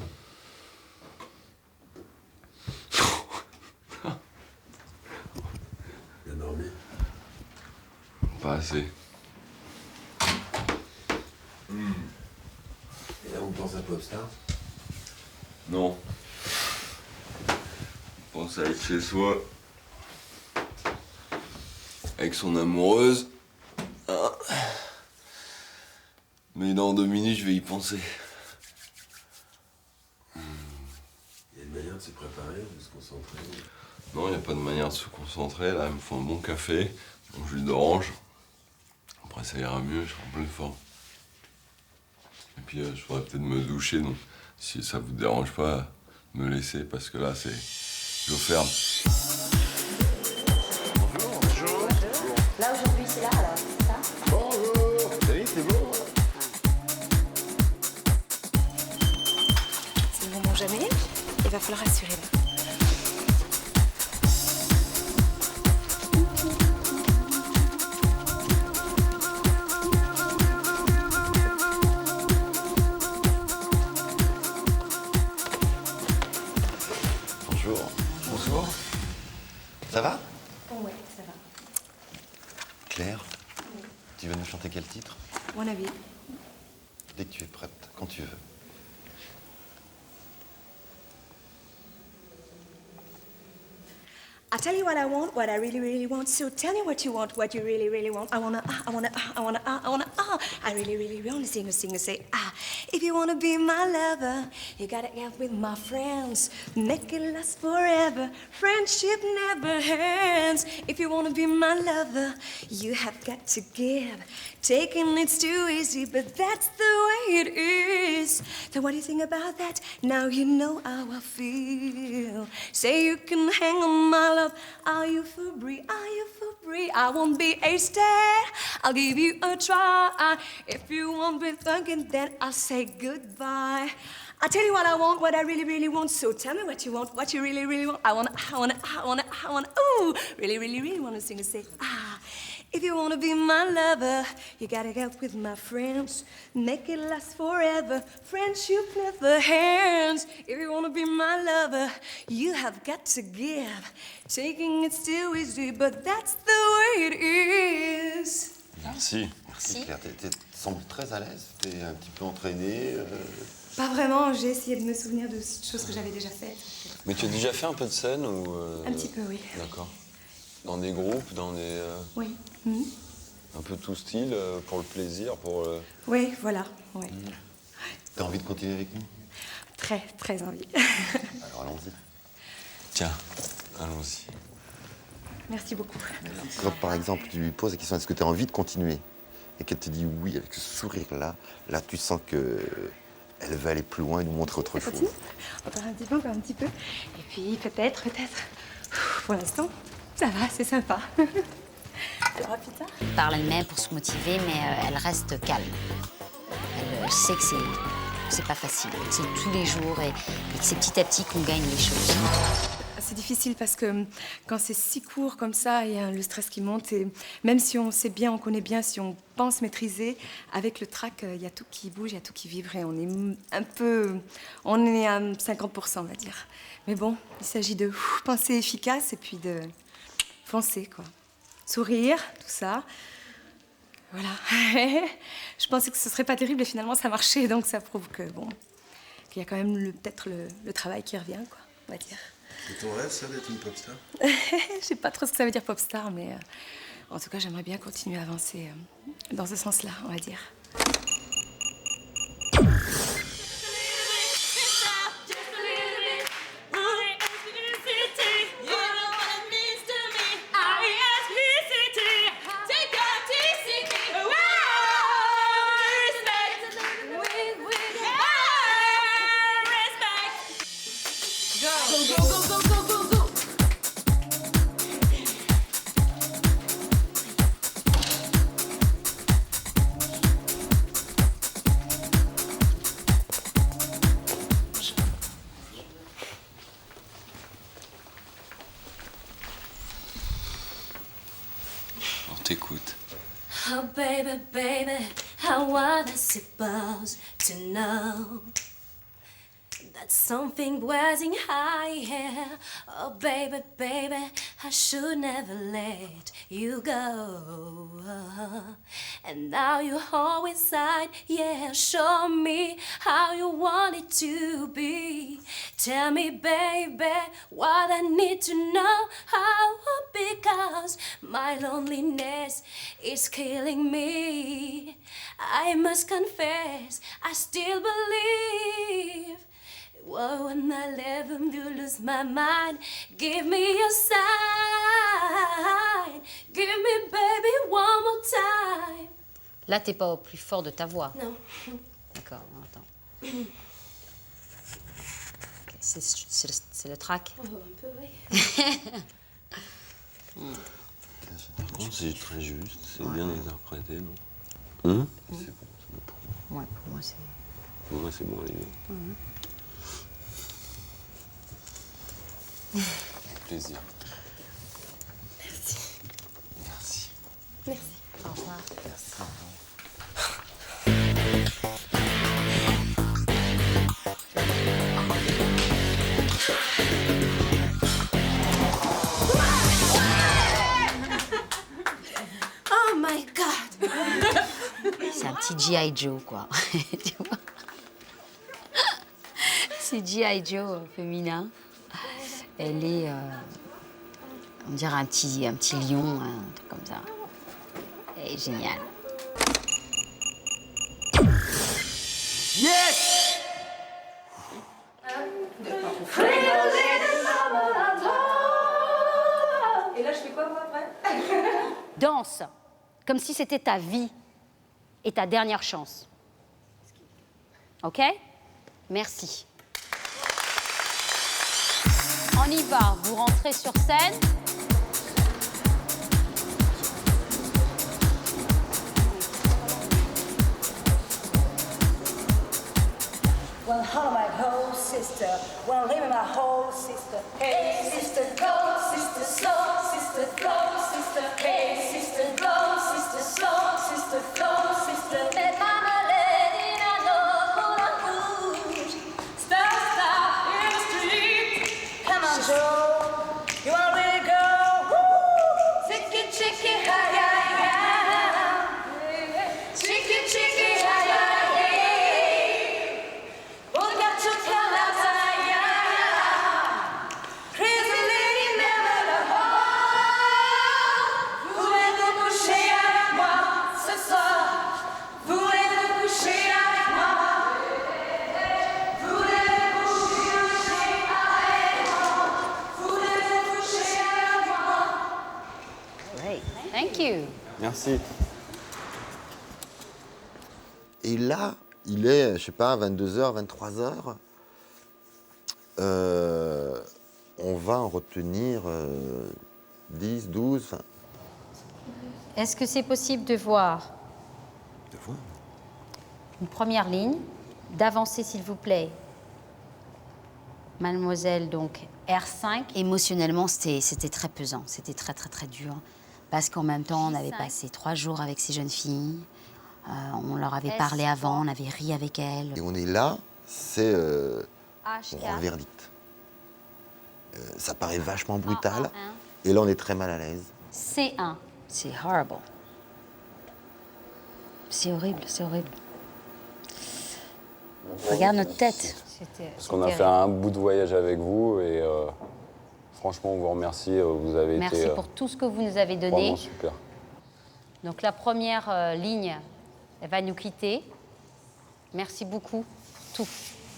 Speaker 12: Bien dormi.
Speaker 7: Pas assez.
Speaker 12: Et là, on pense à Popstar.
Speaker 7: Non. On pense à être chez soi. Avec son amoureuse. Ah. Mais dans 2 minutes, je vais y penser.
Speaker 12: Il y a une manière de se préparer, de se concentrer.
Speaker 7: Non, il n'y a pas de manière de se concentrer. Là, il me faut un bon café, un jus d'orange. Après, ça ira mieux, je serai en pleine forme. Et puis, je pourrais peut-être me doucher, donc si ça vous dérange pas, me laisser, parce que là, c'est... Je ferme.
Speaker 9: Là, aujourd'hui, c'est là, alors, c'est ça?
Speaker 8: Bonjour. Salut, c'est beau.
Speaker 11: C'est le moment jamais. Il va falloir assurer là.
Speaker 12: Bonjour. Bonjour. Ça va?
Speaker 11: Ouais, ça va.
Speaker 12: Claire, tu veux nous chanter quel titre?
Speaker 11: Mon avis.
Speaker 12: Dès que tu es prête, quand tu veux.
Speaker 11: I tell you what I want, what I really, really want. So tell me what you want, what you really, really want. I wanna, I really, really wanna sing a say, ah. If you wanna be my lover, you gotta get with my friends. Make it last forever. Friendship never ends. If you wanna be my lover, you have got to give. Taking it's too easy, but that's the way it is. So what do you think about that? Now you know how I feel. Say you can hang on my love. Are you for free? Are you for free? I won't be a star. I'll give you a try. If you won't be thinking, then I'll say goodbye. I tell you what I want, what I really, really want. So tell me what you want, what you really, really want. I wanna, ooh, really, really, really wanna sing and say, ah. If you wanna be my lover, you gotta get with my friends. Make it last forever. Friendship never ends. If you wanna be my lover, you have got to give. Taking it's too easy, but that's the way it is.
Speaker 7: Merci.
Speaker 12: Merci Claire, tu sembles très à l'aise, t'es un petit peu entraînée.
Speaker 11: Pas vraiment, j'ai essayé de me souvenir de choses que j'avais déjà faites.
Speaker 7: Mais tu as déjà fait un peu de scène ou...
Speaker 11: Un petit peu, oui.
Speaker 7: D'accord. Dans des groupes, dans des...
Speaker 11: Oui.
Speaker 7: Un peu tout style, pour le plaisir, pour...
Speaker 11: Oui, voilà. Ouais.
Speaker 12: T'as envie de continuer avec nous?
Speaker 11: Très, très envie.
Speaker 12: Alors allons-y.
Speaker 7: Tiens, allons-y.
Speaker 11: Merci beaucoup.
Speaker 12: Quand par exemple tu lui poses la question est-ce que tu as envie de continuer et qu'elle te dit oui avec ce sourire-là, là tu sens que elle va aller plus loin et nous montrer autre chose.
Speaker 11: Continue. Encore un petit peu, encore un petit peu. Et puis peut-être. Pour l'instant, ça va, c'est sympa. Alors à plus tard.
Speaker 4: Elle parle elle-même pour se motiver, mais elle reste calme. Elle sait que c'est pas facile, que c'est tous les jours et que c'est petit à petit qu'on gagne les choses.
Speaker 11: c'est difficile parce que quand c'est si court comme ça, il y a le stress qui monte. Et même si on sait bien, on connaît bien, si on pense maîtriser, avec le track, il y a tout qui bouge, il y a tout qui vibre. Et on est à 50%, on va dire. Mais bon, il s'agit de penser efficace et puis de foncer, quoi. Sourire, tout ça. Voilà. Je pensais que ce serait pas terrible et finalement ça marchait, donc ça prouve que, bon, qu'il y a quand même peut-être le travail qui revient, quoi, on va dire.
Speaker 12: C'est ton rêve, ça, d'être une pop star?
Speaker 11: Je sais pas trop ce que ça veut dire pop star, mais en tout cas, j'aimerais bien continuer à avancer dans ce sens-là, on va dire.
Speaker 7: On t'écoute.
Speaker 3: Oh baby, baby, I was supposed to know that something wasn't high here. Oh baby, baby, I should never let you go. And now you're always side, yeah, show me how you want it to be. Tell me, baby, what I need to know, how, because my loneliness is killing me. I must confess, I still believe. Whoa, when I let them do lose my mind, give me a sign. Give me, baby, one more time.
Speaker 4: Là, t'es pas au plus fort de ta voix.
Speaker 3: Non.
Speaker 4: D'accord, attends. Okay, c'est le track.
Speaker 3: Oh, un peu, oui.
Speaker 7: Par contre, c'est très juste, c'est bien interprété, non? C'est bon,
Speaker 4: Ouais, pour moi, c'est...
Speaker 7: Pour moi, c'est bon, allez. Avec plaisir.
Speaker 3: Merci.
Speaker 7: Merci.
Speaker 3: Merci.
Speaker 4: Au revoir.
Speaker 7: Merci. Au revoir.
Speaker 3: Oh my God.
Speaker 4: C'est un petit G.I. Joe, quoi. Tu vois? C'est G.I. Joe féminin. Elle est, on dirait un petit lion, un truc comme ça. Elle est géniale.
Speaker 1: Yes!
Speaker 11: Et là, je fais quoi, moi, après?
Speaker 9: Danse, comme si c'était ta vie et ta dernière chance. OK? Merci. On y va, vous rentrez sur scène.
Speaker 13: Well, hello, my whole sister. Well, living my whole sister. Hey, sister, go, sister, slow, sister, go, sister. Hey, sister, go, sister, slow, sister, go, sister. Let mama let in a Moulin Rouge. Stop, stop in the street. Come on, Joe. You wanna really go? Woo! Chicky, chicky, hi, hi, hi. Chicky, chicky, hi, hi, hi.
Speaker 9: Great, thank you.
Speaker 6: Merci.
Speaker 12: Et là, il est, je sais pas, 22h, 23h. On va en retenir 10, 12, enfin...
Speaker 4: Est-ce que c'est possible de voir une première ligne, d'avancer s'il vous plaît Mademoiselle, donc R5. Émotionnellement, c'était très pesant, c'était très dur. Parce qu'en même temps, on avait passé 3 jours avec ces jeunes filles. On leur avait parlé avant, on avait ri avec elles.
Speaker 12: Et on est là, c'est on rend le verdict. Ça paraît vachement brutal. Et là, on est très mal à l'aise.
Speaker 4: C1. C'est horrible. C'est horrible, c'est horrible. Regarde notre tête.
Speaker 6: Parce qu'on a fait un bout de voyage avec vous et franchement, on vous remercie. Vous avez été
Speaker 4: Merci pour tout ce que vous nous avez donné.
Speaker 6: vraiment super.
Speaker 4: Donc la première ligne, elle va nous quitter. Merci beaucoup pour tout.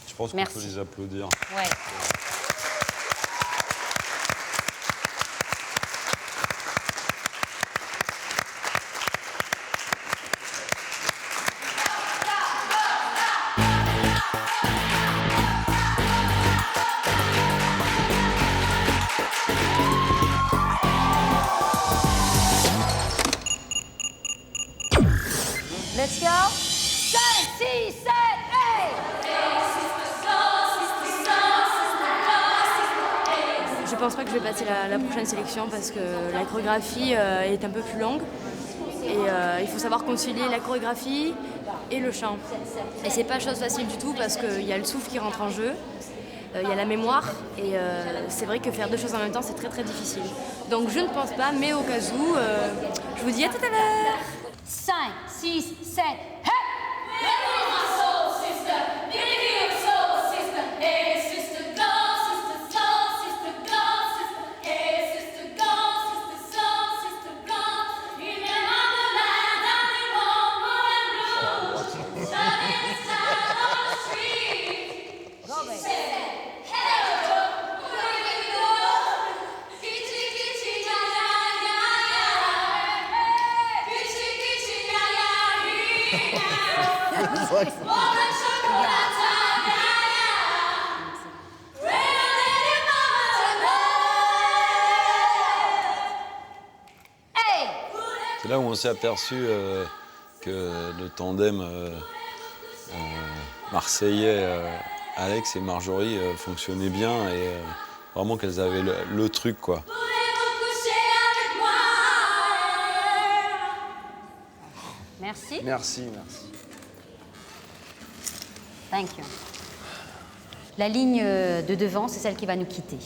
Speaker 6: Je pense qu'on peut les applaudir.
Speaker 4: Ouais. Let's go. 5, 6, 7, hey!
Speaker 10: Je pense pas que je vais passer la prochaine sélection parce que la chorégraphie est un peu plus longue. Et il faut savoir concilier la chorégraphie et le chant. Et c'est pas chose facile du tout parce qu'il y a le souffle qui rentre en jeu, il y a la mémoire. Et c'est vrai que faire 2 choses en même temps, c'est très difficile. Donc je ne pense pas, mais au cas où, je vous dis à tout à l'heure.
Speaker 4: 5, 6, 7, hey!
Speaker 6: C'est là où on s'est aperçu que le tandem marseillais, Alex et Marjorie, fonctionnait bien et vraiment qu'elles avaient le truc, quoi.
Speaker 4: Merci.
Speaker 6: Merci.
Speaker 4: Thank you. La ligne de devant, c'est celle qui va nous quitter.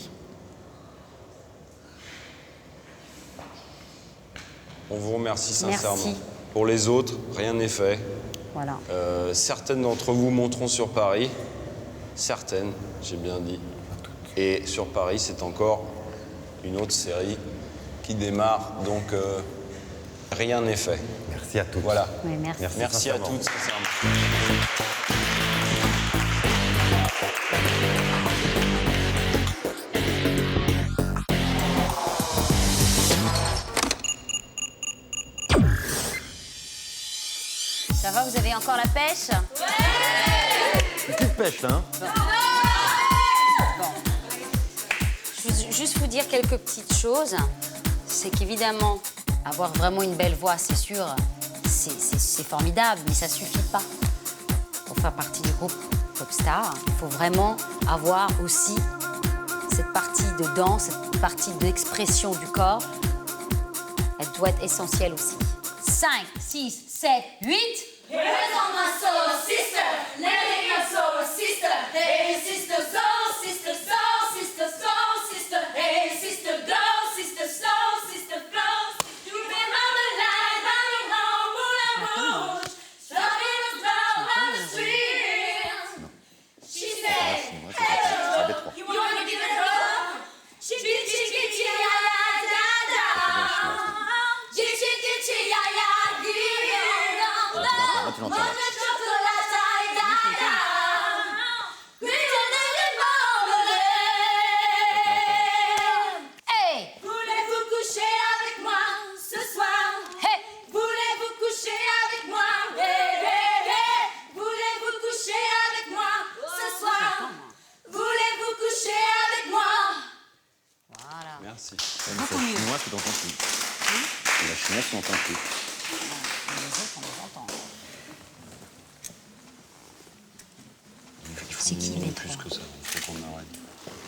Speaker 6: On vous remercie sincèrement.
Speaker 4: Merci.
Speaker 6: Pour les autres, rien n'est fait.
Speaker 4: Voilà.
Speaker 6: Certaines d'entre vous monteront sur Paris. Certaines, j'ai bien dit. Et sur Paris, c'est encore une autre série qui démarre. Donc, rien n'est fait.
Speaker 12: Merci à tous.
Speaker 6: Voilà.
Speaker 4: Oui, merci.
Speaker 6: Merci à toutes, sincèrement.
Speaker 4: Ça va, vous avez encore la pêche?
Speaker 12: Plus de pêche, là, hein?
Speaker 4: Bon. Je veux juste vous dire quelques petites choses. C'est qu'évidemment, avoir vraiment une belle voix, c'est sûr, c'est formidable, mais ça suffit pas. Pour faire partie du groupe Popstar, il faut vraiment avoir aussi cette partie de danse, cette partie d'expression du corps. Elle doit être essentielle aussi. 5, 6, 7, 8.
Speaker 13: Hands on my soul, sister. Let me go, soul, sister. Hey, sister, soul, sister, soul, sister, soul, sister. Hey, sister, go, sister, soul, sister, flow. You remember the line running home, Moulin Rouge. Starting to flow on the street. She said, hello, you wanna give it a go? Chitty, chitty, ya, ya, da, da. Chitty, chitty, ya, ya, give it
Speaker 4: Hey!
Speaker 13: Voulez-vous coucher avec moi ce soir?
Speaker 4: Hey!
Speaker 13: Voulez-vous coucher avec moi? Hey, hey, hey! Voulez-vous coucher avec moi ce soir? Voulez-vous coucher avec moi?
Speaker 4: Voilà.
Speaker 6: Merci.
Speaker 12: C'est la chinoise que t'entends plus. C'est la chinoise qu'on entend plus.
Speaker 4: Les autres, on les entend. C'est qui les
Speaker 6: plus que ça, il faut qu'on arrête.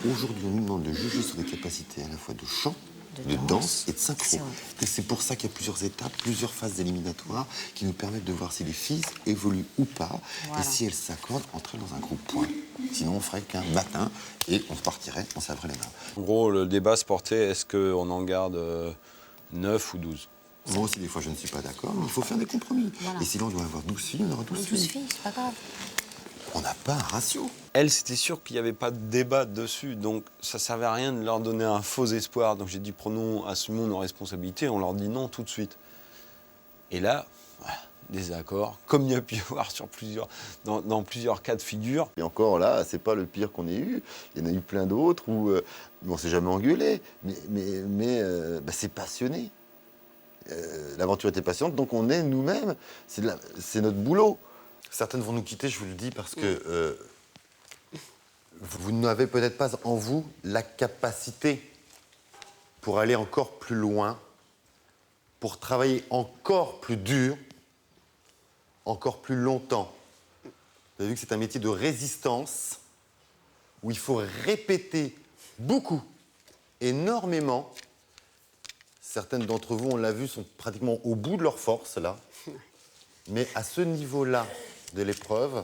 Speaker 12: Aujourd'hui, on nous demande de juger sur des capacités à la fois de chant, de danse et de synchro. Et c'est pour ça qu'il y a plusieurs étapes, plusieurs phases éliminatoires qui nous permettent de voir si les filles évoluent ou pas et si elles s'accordent entre elles dans un groupe point. Sinon, on ferait qu'un matin et on partirait, on s'averait les mains.
Speaker 6: En gros, le débat se portait, est-ce qu'on en garde 9 ou 12 ?
Speaker 12: Moi aussi, des fois, je ne suis pas d'accord, mais il faut faire des compromis. Et sinon, on doit avoir 12 filles, on aura 12 filles.
Speaker 4: 12 filles, c'est pas grave.
Speaker 12: On n'a pas un ratio.
Speaker 6: Elle, c'était sûr qu'il n'y avait pas de débat dessus, donc ça ne servait à rien de leur donner un faux espoir. Donc j'ai dit, assumons nos responsabilités, on leur dit non tout de suite. Et là, voilà, désaccord, comme il y a pu y avoir dans plusieurs cas de figure.
Speaker 12: Et encore là, c'est pas le pire qu'on ait eu. Il y en a eu plein d'autres où on s'est jamais engueulé, mais c'est passionné. L'aventure était passionnante, donc on est nous-mêmes. C'est notre boulot. Certaines vont nous quitter, je vous le dis, parce que vous n'avez peut-être pas en vous la capacité pour aller encore plus loin, pour travailler encore plus dur, encore plus longtemps. Vous avez vu que c'est un métier de résistance où il faut répéter beaucoup, énormément. Certaines d'entre vous, on l'a vu, sont pratiquement au bout de leur force, là. Mais à ce niveau-là de l'épreuve,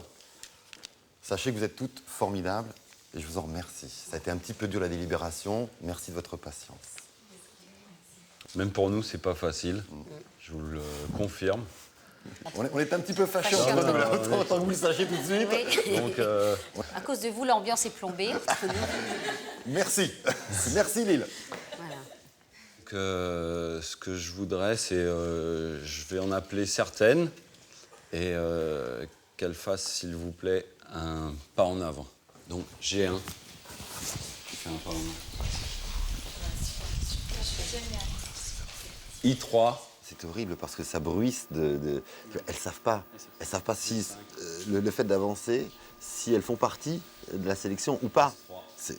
Speaker 12: sachez que vous êtes toutes formidables et je vous en remercie. Ça a été un petit peu dur la délibération. Merci de votre patience.
Speaker 6: Même pour nous, c'est pas facile. Je vous le confirme.
Speaker 12: On est un petit peu fâchés entre nous, là, autant que vous le sachiez tout de suite.
Speaker 4: Oui.
Speaker 6: Donc,
Speaker 4: À cause de vous, l'ambiance est plombée.
Speaker 12: Merci. Merci, Lille.
Speaker 4: Voilà.
Speaker 6: Ce que je voudrais, c'est... je vais en appeler certaines et qu'elles fassent, s'il vous plaît, un pas en avant. Donc, G1. Tu fais un pas en avant. I3.
Speaker 12: C'est horrible parce que ça bruisse Elles savent pas. Elles savent pas si le fait d'avancer, si elles font partie de la sélection ou pas. Ça,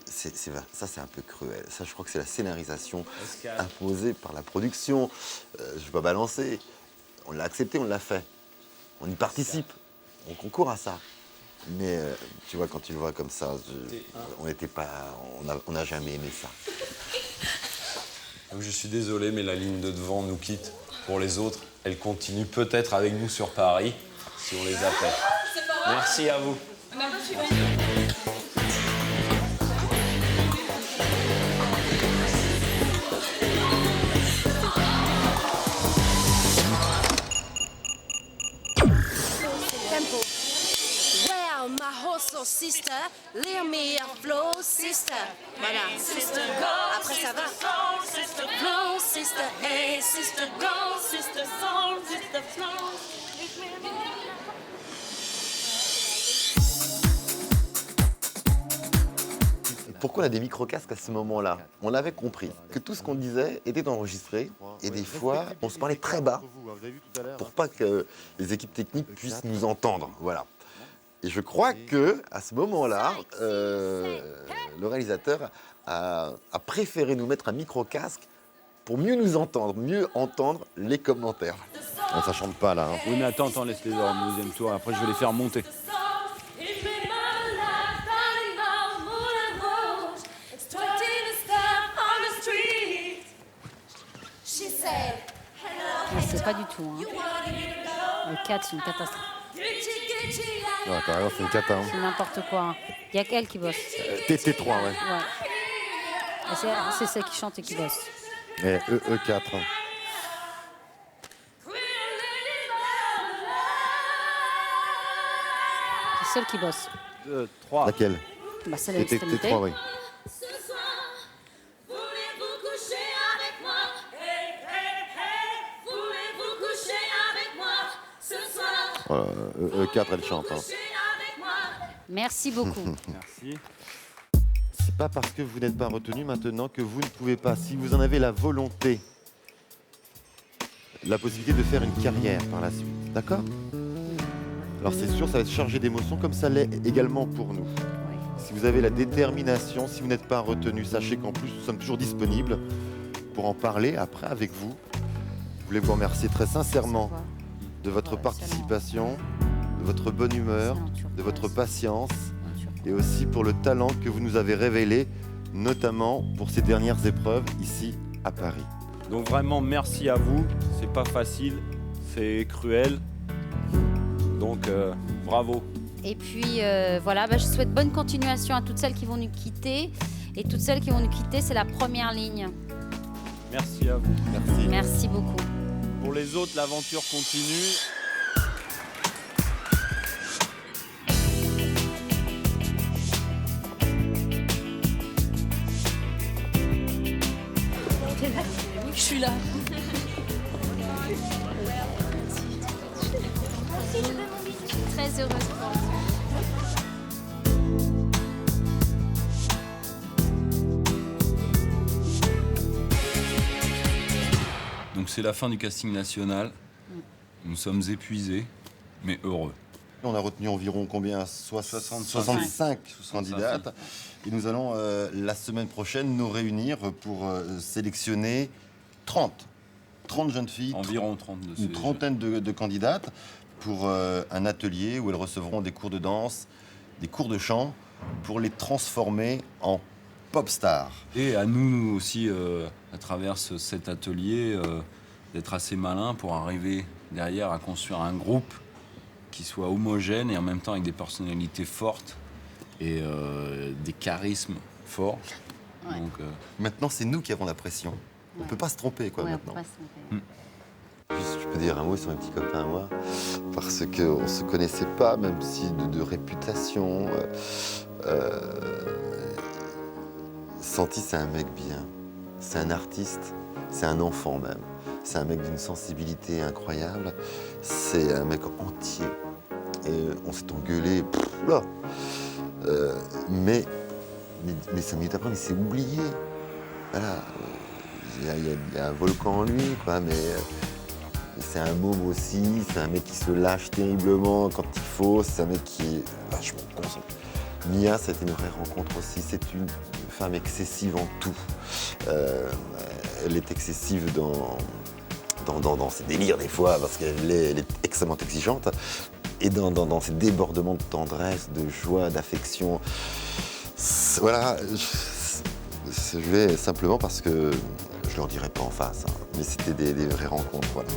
Speaker 12: c'est un peu cruel. Ça, je crois que c'est la scénarisation imposée par la production. Je ne vais pas balancer. On l'a accepté, on l'a fait. On y participe. On concourt à ça. Mais tu vois, quand tu le vois comme ça, on n'a jamais aimé ça.
Speaker 6: Donc, je suis désolé, mais la ligne de devant nous quitte. Pour les autres, elle continue peut-être avec nous sur Paris, si on les appelle. Merci à vous.
Speaker 13: Tempo. Well, my hustle sister, leave me a flow sister. Voilà. Sister, go. Après ça va. Sister, flow sister, hey sister, go. Sister, soul, sister, flow.
Speaker 12: Pourquoi on a des micro-casques à ce moment-là? On avait compris que tout ce qu'on disait était enregistré et des fois, on se parlait très bas pour pas que les équipes techniques puissent nous entendre. Voilà. Et je crois que à ce moment-là, le réalisateur a préféré nous mettre un micro-casque pour mieux nous entendre, mieux entendre les commentaires. Non, ça chante pas là. Hein.
Speaker 14: Oui, mais attends, laisse les heures au deuxième tour. Après, je vais les faire monter.
Speaker 4: Mais c'est pas du tout. Hein. Le 4, c'est une catastrophe.
Speaker 12: Ouais, t'as raison, c'est une cata. Hein.
Speaker 4: C'est n'importe quoi. Il n'y a qu'elle qui bosse.
Speaker 12: TT3, ouais.
Speaker 4: Ouais. Et c'est celle qui chante et qui bosse.
Speaker 12: Et E4.
Speaker 4: C'est celle qui bosse.
Speaker 14: 2, 3.
Speaker 12: Laquelle?
Speaker 4: Bah, celle à l'extrémité.
Speaker 12: TT3, oui. Voilà, E4, elle chante. Hein.
Speaker 4: Merci beaucoup.
Speaker 14: Merci.
Speaker 12: C'est pas parce que vous n'êtes pas retenu maintenant que vous ne pouvez pas, si vous en avez la volonté, la possibilité de faire une carrière par la suite. D'accord? Alors c'est sûr, ça va être chargé d'émotions comme ça l'est également pour nous. Si vous avez la détermination, si vous n'êtes pas retenu, sachez qu'en plus nous sommes toujours disponibles pour en parler après avec vous. Je voulais vous remercier très sincèrement de votre participation, de votre bonne humeur, de votre patience et aussi pour le talent que vous nous avez révélé notamment pour ces dernières épreuves ici à Paris.
Speaker 14: Donc vraiment, merci à vous. C'est pas facile, c'est cruel. Donc bravo.
Speaker 4: Et puis voilà, je souhaite bonne continuation à toutes celles qui vont nous quitter. Et toutes celles qui vont nous quitter, c'est la première ligne.
Speaker 14: Merci à vous.
Speaker 12: Merci.
Speaker 4: Merci beaucoup.
Speaker 14: Pour les autres, l'aventure continue.
Speaker 2: Je suis là.
Speaker 4: Je suis très heureuse pour vous.
Speaker 7: Donc c'est la fin du casting national. Nous sommes épuisés, mais heureux.
Speaker 12: On a retenu environ combien 65 candidates. Et nous allons la semaine prochaine nous réunir pour sélectionner 30 jeunes filles.
Speaker 7: Environ 30 de ces
Speaker 12: une trentaine de candidates pour un atelier où elles recevront des cours de danse, des cours de chant pour les transformer en pop stars.
Speaker 7: Et à nous aussi, à travers cet atelier, d'être assez malins pour arriver derrière à construire un groupe qui soit homogène et en même temps avec des personnalités fortes et des charismes forts.
Speaker 4: Ouais.
Speaker 7: Donc,
Speaker 12: Maintenant, c'est nous qui avons la pression. On ne peut pas se tromper, quoi,
Speaker 4: Ouais,
Speaker 12: maintenant.
Speaker 4: on peut pas se tromper.
Speaker 12: Je peux dire un mot sur mes petits copains à moi, parce qu'on ne se connaissait pas, même si de réputation. Santi, c'est un mec bien. C'est un artiste, c'est un enfant même. C'est un mec d'une sensibilité incroyable. C'est un mec entier. Et on s'est engueulé. Là. Mais 5 minutes après, il s'est oublié. Voilà. Il y a un volcan en lui, quoi, mais c'est un môme aussi, c'est un mec qui se lâche terriblement quand il faut, c'est un mec qui est vachement concentré. Mia, ça a été une vraie rencontre aussi, c'est une femme excessive en tout. Elle est excessive dans ses délires des fois, parce qu'elle est extrêmement exigeante, et dans ses débordements de tendresse, de joie, d'affection. Voilà, je vais simplement parce que je leur dirai pas en face, hein, mais c'était des vraies rencontres, voilà.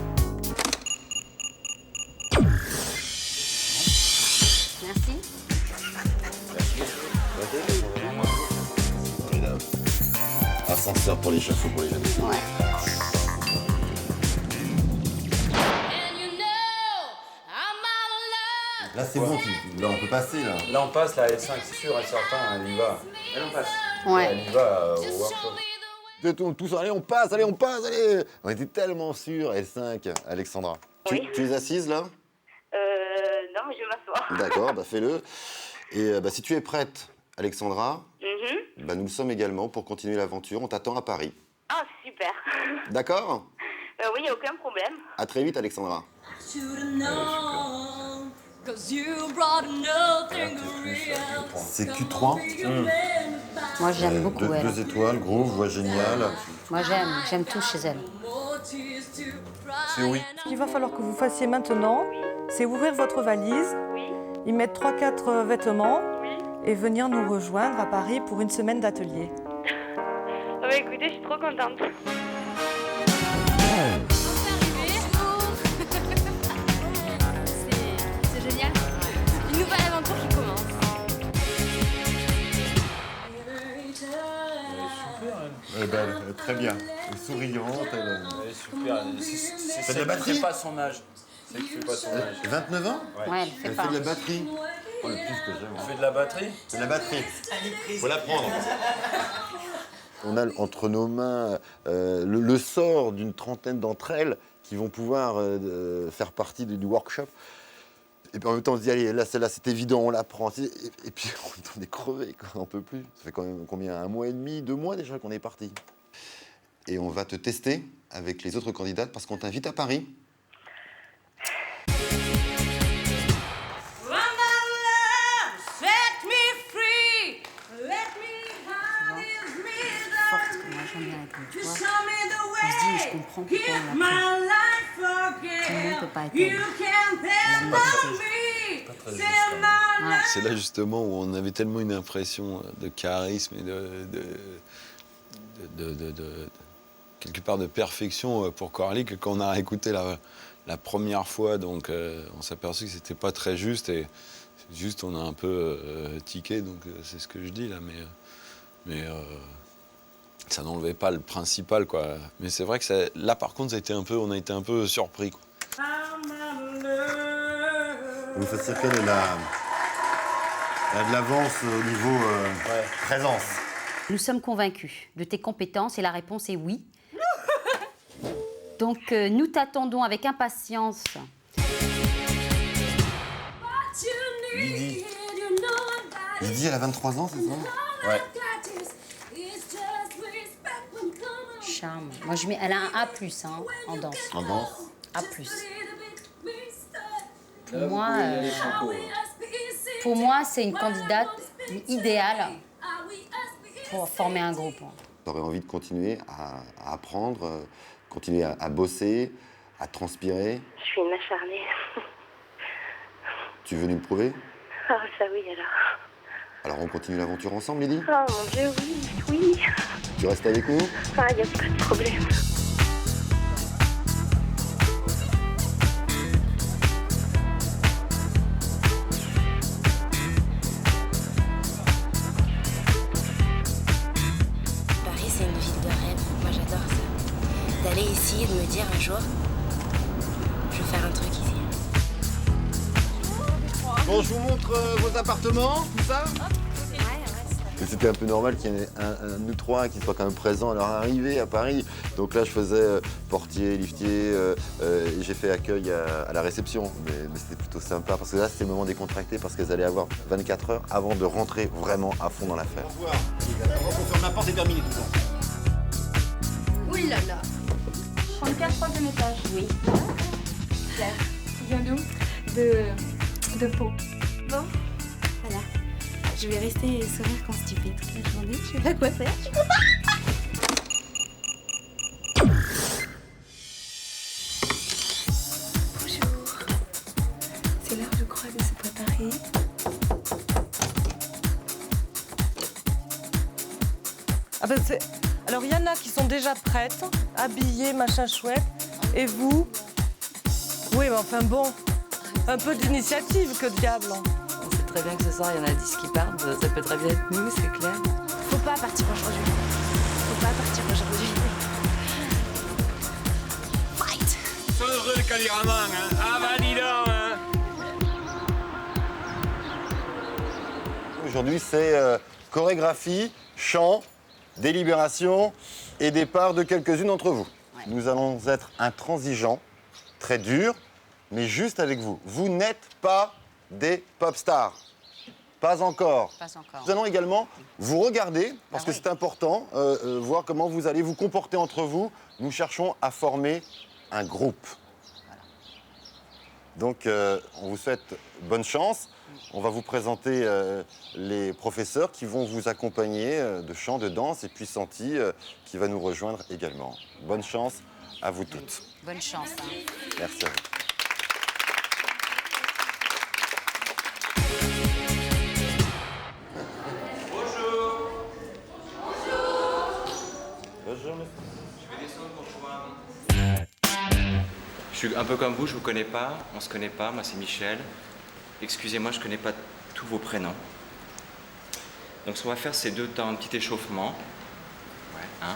Speaker 4: Merci.
Speaker 12: Ascenseur pour l'échafaud pour les jeunes.
Speaker 4: Ouais.
Speaker 12: Là c'est bon, là on peut passer là.
Speaker 14: Là on passe, la L5, c'est sûr, elle certain, elle y va. Elle on passe.
Speaker 4: Ouais.
Speaker 14: Elle y va au workshop.
Speaker 12: Tous, allez on passe, allez. On était tellement sûrs, L5, Alexandra.
Speaker 15: Oui.
Speaker 12: Tu es assise là?
Speaker 15: Non, mais je vais m'asseoir.
Speaker 12: D'accord, fais-le. Et si tu es prête, Alexandra, nous le sommes également pour continuer l'aventure. On t'attend à Paris.
Speaker 15: Ah, super. Oui,
Speaker 12: D'accord?
Speaker 15: il n'y a aucun problème.
Speaker 12: À très vite, Alexandra. C'est Q3.
Speaker 4: Moi, j'aime beaucoup elle.
Speaker 12: 2 étoiles, groove, voix géniale.
Speaker 4: Moi, j'aime tout chez elle.
Speaker 12: C'est oui.
Speaker 16: Ce qu'il va falloir que vous fassiez maintenant, c'est ouvrir votre valise, y mettre 3-4 vêtements et venir nous rejoindre à Paris pour une semaine d'atelier.
Speaker 15: Oh, bah, écoutez, je suis trop contente.
Speaker 10: C'est génial. Une nouvelle aventure qui commence.
Speaker 12: Elle est belle, très bien. Elle est souriante.
Speaker 14: Elle est super.
Speaker 12: Fait de la batterie.
Speaker 14: C'est pas son âge. C'est que fait pas son âge.
Speaker 12: 29 ans?
Speaker 4: Ouais,
Speaker 12: Elle fait de la batterie. Oh, le plus que j'aime.
Speaker 14: Elle fait de la batterie?
Speaker 12: C'est de la batterie. Faut la prendre. On a entre nos mains le sort d'une trentaine d'entre elles qui vont pouvoir faire partie du workshop. Et puis en même temps, on se dit, allez, là, celle-là, c'est évident, on la prend. Et puis on est crevé, quoi, on n'en peut plus. Ça fait quand même combien? 1 mois et demi, 2 mois déjà qu'on est parti. Et on va te tester avec les autres candidates parce qu'on t'invite à Paris.
Speaker 4: Forte comme moi, j'aime bien avec une voix. On se dit, mais je comprends pourquoi on l'a pris. Tout le monde ne peut pas être elle. Elle a une beauté.
Speaker 7: C'est là justement où on avait tellement une impression de charisme et quelque part de perfection pour Coralie que quand on a écouté la première fois, donc on s'est aperçu que c'était pas très juste et juste on a un peu tiqué, donc c'est ce que je dis là, mais ça n'enlevait pas le principal, quoi. Mais c'est vrai que là par contre on a été un peu surpris, quoi.
Speaker 8: Vous faites dire qu'il y a de l'avance au niveau présence.
Speaker 9: Nous sommes convaincus de tes compétences et la réponse est oui. Donc nous t'attendons avec impatience.
Speaker 8: Lydie. Lydie, elle a 23 ans, c'est ça?
Speaker 7: Ouais.
Speaker 9: Charme. Moi, elle a un A+, hein, en danse.
Speaker 8: En danse?
Speaker 9: A+. Pour moi, c'est une candidate idéale pour former un groupe.
Speaker 12: J'aurais envie de continuer à apprendre, continuer à bosser, à transpirer.
Speaker 15: Je suis une acharnée.
Speaker 12: Tu veux nous le prouver?
Speaker 15: Ah, ça oui, alors.
Speaker 12: Alors on continue l'aventure ensemble, Lydie?
Speaker 15: Oh mon Dieu, oui, oui.
Speaker 12: Tu restes avec nous?
Speaker 15: Ah, il n'y a pas de problème.
Speaker 17: Paris, c'est une ville de rêve. Moi, j'adore ça. D'aller ici et de me dire un jour, je vais faire un truc ici.
Speaker 8: Bon, je vous montre vos appartements, tout ça?
Speaker 12: Et c'était un peu normal qu'il y ait un de nous trois qui soit quand même présent à leur arrivée à Paris. Donc là, je faisais portier, liftier, et j'ai fait accueil à la réception. Mais c'était plutôt sympa parce que là, c'était le moment décontracté parce qu'elles allaient avoir 24 heures avant de rentrer vraiment à fond dans l'affaire.
Speaker 8: Au revoir. On ferme la porte et termine tout ça.
Speaker 10: Ouh là là. 34, 3e étage. Oui. Claire, tu viens d'où? De Pau. Bon, voilà. Je vais rester et sourire constipée toute la journée. Je sais pas quoi faire. Je peux pas. Bonjour. C'est l'heure, je crois, de se préparer.
Speaker 16: Ah ben alors, il y en a qui sont déjà prêtes, habillées, machin chouette. Et vous? Oui, mais enfin bon, un peu d'initiative, que diable.
Speaker 18: On sait très bien que ce soir, il y en a 10 qui partent. Ça peut très bien être nous, c'est clair.
Speaker 10: Faut pas partir aujourd'hui. Faut pas partir aujourd'hui. Fight!
Speaker 6: Sont heureux le caméraman, hein? Ah bah dis donc, hein?
Speaker 12: Aujourd'hui, c'est chorégraphie, chant, délibération et départ de quelques-unes d'entre vous. Ouais. Nous allons être intransigeants, très durs, mais juste avec vous. Vous n'êtes pas des pop stars. Pas encore.
Speaker 9: Pas encore.
Speaker 12: Nous allons également vous regarder, parce que c'est important, voir comment vous allez vous comporter entre vous. Nous cherchons à former un groupe. Voilà. Donc, on vous souhaite bonne chance. On va vous présenter les professeurs qui vont vous accompagner de chant, de danse, et puis Santi qui va nous rejoindre également. Bonne chance à vous toutes.
Speaker 9: Bonne chance. Hein.
Speaker 12: Merci à vous.
Speaker 19: Je suis un peu comme vous, je vous connais pas, on se connaît pas, moi c'est Michel. Excusez-moi, je connais pas tous vos prénoms. Donc ce qu'on va faire, c'est deux temps, un petit échauffement. Ouais, hein.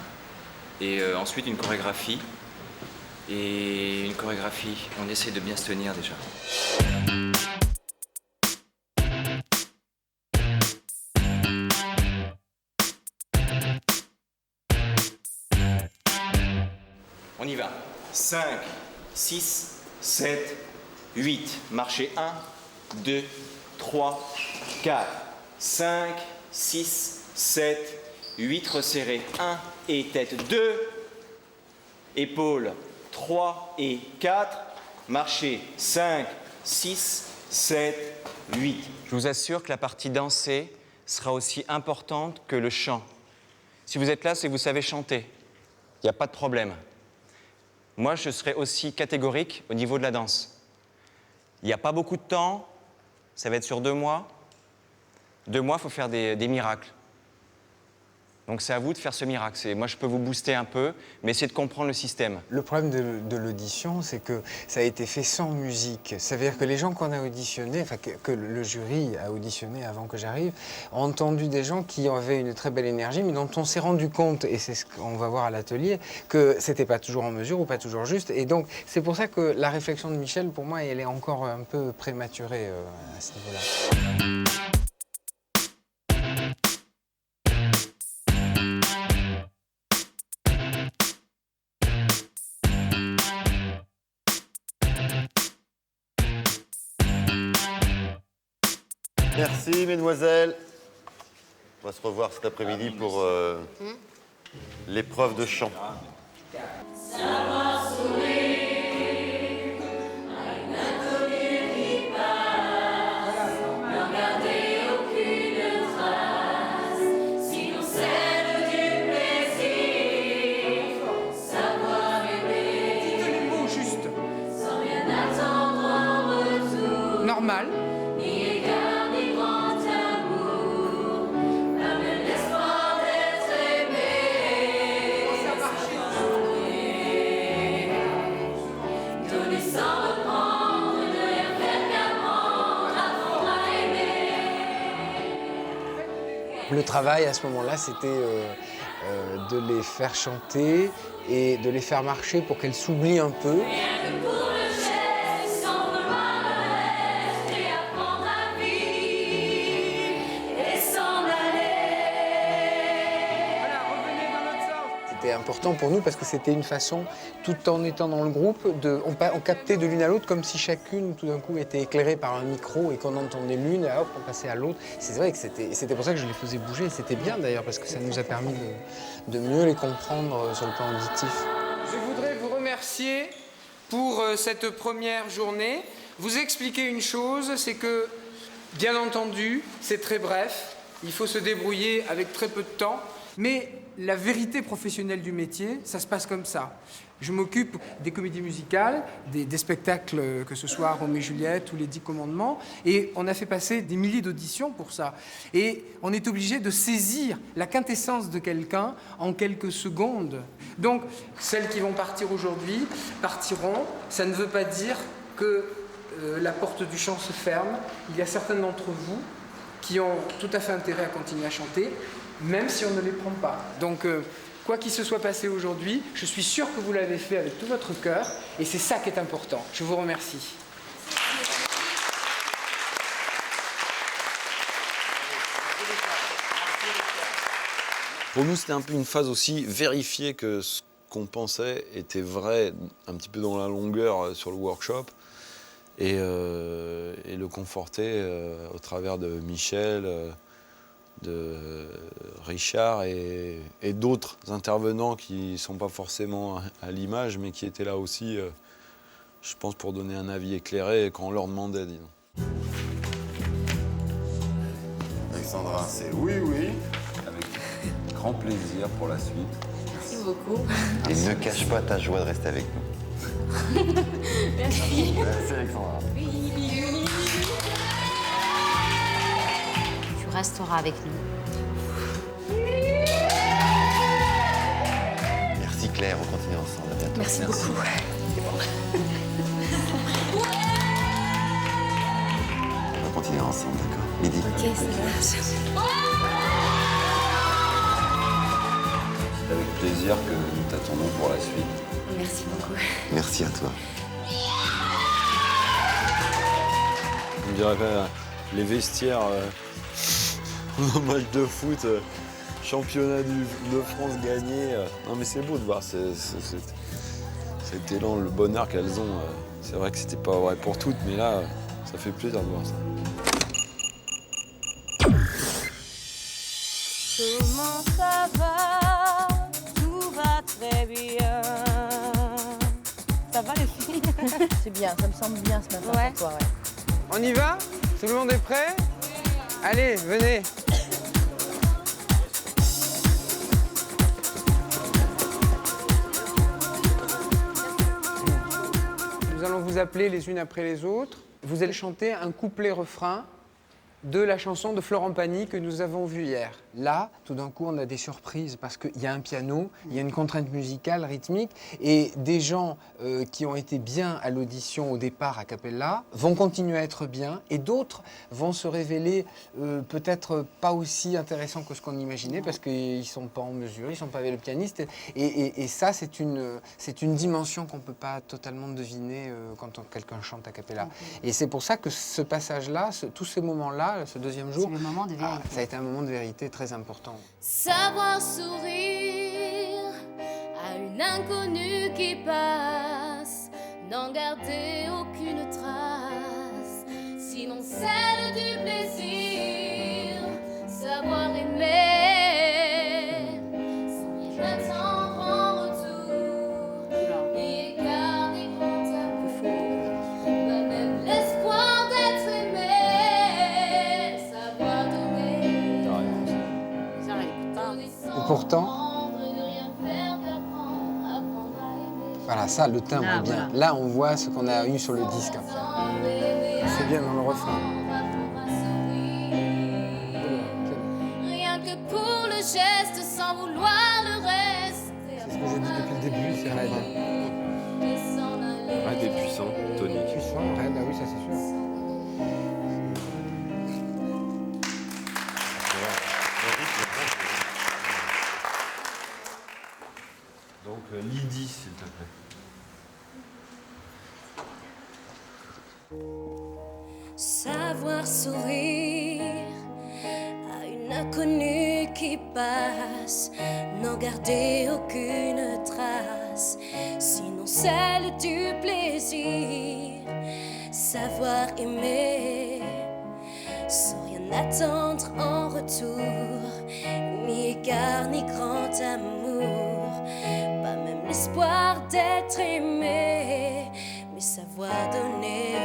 Speaker 19: Et ensuite une chorégraphie. Et une chorégraphie, on essaie de bien se tenir déjà. On y va. 5, 6, 7, 8. Marchez 1, 2, 3, 4, 5, 6, 7, 8. Resserrez. 1 et tête. 2. Épaules. 3 et 4. Marchez. 5, 6, 7, 8. Je vous assure que la partie dansée sera aussi importante que le chant. Si vous êtes là, c'est que vous savez chanter. Il n'y a pas de problème. Moi, je serai aussi catégorique au niveau de la danse. Il n'y a pas beaucoup de temps, Ça va être sur 2 mois. 2 mois, il faut faire des miracles. Donc c'est à vous de faire ce miracle. Moi, je peux vous booster un peu, mais essayez de comprendre le système.
Speaker 1: Le problème de l'audition, c'est que ça a été fait sans musique. Ça veut dire que les gens qu'on a auditionnés, enfin que le jury a auditionné avant que j'arrive, ont entendu des gens qui avaient une très belle énergie, mais dont on s'est rendu compte, et c'est ce qu'on va voir à l'atelier, que c'était pas toujours en mesure ou pas toujours juste. Et donc c'est pour ça que la réflexion de Michel, pour moi, elle est encore un peu prématurée à ce niveau-là.
Speaker 12: Merci, mesdemoiselles. On va se revoir cet après-midi pour l'épreuve de chant.
Speaker 1: Normal. Le travail à ce moment-là, c'était de les faire chanter et de les faire marcher pour qu'elles s'oublient un peu. C'était important pour nous parce que c'était une façon, tout en étant dans le groupe, on captait de l'une à l'autre comme si chacune, tout d'un coup, était éclairée par un micro et qu'on entendait l'une et hop, on passait à l'autre. C'est vrai que c'était pour ça que je les faisais bouger. C'était bien d'ailleurs parce que ça nous a permis de mieux les comprendre sur le plan auditif.
Speaker 20: Je voudrais vous remercier pour cette première journée. Vous expliquer une chose, c'est que, bien entendu, c'est très bref. Il faut se débrouiller avec très peu de temps. Mais la vérité professionnelle du métier, ça se passe comme ça. Je m'occupe des comédies musicales, des spectacles, que ce soit Roméo et Juliette ou Les 10 Commandements, et on a fait passer des milliers d'auditions pour ça. Et on est obligé de saisir la quintessence de quelqu'un en quelques secondes. Donc, celles qui vont partir aujourd'hui partiront. Ça ne veut pas dire que la porte du chant se ferme. Il y a certains d'entre vous qui ont tout à fait intérêt à continuer à chanter, même si on ne les prend pas. Donc, quoi qu'il se soit passé aujourd'hui, je suis sûr que vous l'avez fait avec tout votre cœur, et c'est ça qui est important. Je vous remercie.
Speaker 7: Pour nous, c'était un peu une phase aussi, vérifier que ce qu'on pensait était vrai, un petit peu dans la longueur sur le workshop, et le conforter au travers de Michel, de Richard et d'autres intervenants qui ne sont pas forcément à l'image, mais qui étaient là aussi, je pense, pour donner un avis éclairé quand on leur demandait, disons.
Speaker 12: Alexandra, c'est oui, oui.
Speaker 7: Avec grand plaisir pour la suite.
Speaker 2: Merci beaucoup.
Speaker 12: Et ne cache pas ta joie de rester avec nous.
Speaker 2: Merci.
Speaker 12: Merci Alexandra.
Speaker 4: Tu resteras avec nous.
Speaker 12: Merci Claire, on continue ensemble. À bientôt.
Speaker 2: Merci beaucoup.
Speaker 12: On va continuer ensemble, d'accord? Midi.
Speaker 2: Ok, ça marche.
Speaker 7: C'est avec plaisir que nous t'attendons pour la suite.
Speaker 2: Merci beaucoup.
Speaker 12: Merci à toi.
Speaker 7: On dirait que les vestiaires au match de foot, championnat de France gagné. Non mais c'est beau de voir cet élan, le bonheur qu'elles ont. C'est vrai que c'était pas vrai pour toutes, mais là, ça fait plaisir de voir ça.
Speaker 3: Comment ça va? Tout va très bien. Ça va les filles?
Speaker 18: C'est bien, ça me semble bien ce matin pour toi, ouais.
Speaker 20: On y va? Tout le monde est prêt? Allez, venez. Nous allons vous appeler les unes après les autres. Vous allez chanter un couplet-refrain de la chanson de Florent Pagny que nous avons vue hier.
Speaker 1: Là, tout d'un coup, on a des surprises parce qu'il y a un piano, il y a une contrainte musicale, rythmique, et des gens qui ont été bien à l'audition au départ a cappella vont continuer à être bien, et d'autres vont se révéler peut-être pas aussi intéressants que ce qu'on imaginait parce qu'ils ne sont pas en mesure, ils ne sont pas avec le pianiste. Et ça, c'est une dimension qu'on ne peut pas totalement deviner quand quelqu'un chante a cappella. Et c'est pour ça que ce passage-là, tous ces moments-là, ce deuxième jour,
Speaker 4: C'est le moment de vérité.
Speaker 1: ça a été un moment de vérité très important.
Speaker 2: Savoir sourire à une inconnue qui passe, n'en garder aucune trace, sinon celle du plaisir, savoir aimer, sans rien attendre en retour, ni égard ni grand amour, pas même l'espoir d'être aimé, savoir donner.
Speaker 1: Et pourtant, voilà, ça, le timbre est bien.
Speaker 4: voilà.
Speaker 1: Là, on voit ce qu'on a eu sur le disque après. C'est bien dans le refrain.
Speaker 2: Rien que pour le geste, sans vouloir le reste.
Speaker 1: C'est ce que j'ai dit depuis le début, c'est raide.
Speaker 7: Ouais, t'es puissant, Tony.
Speaker 1: Puissant, raide, ah oui, ça c'est sûr.
Speaker 7: Donc Lydie, s'il te plaît.
Speaker 3: Savoir sourire à une inconnue qui passe, n'en garder aucune trace, sinon celle du plaisir. Savoir aimer sans rien attendre en retour, ni égard ni grand amour, pas même l'espoir d'être aimé, mais savoir donner.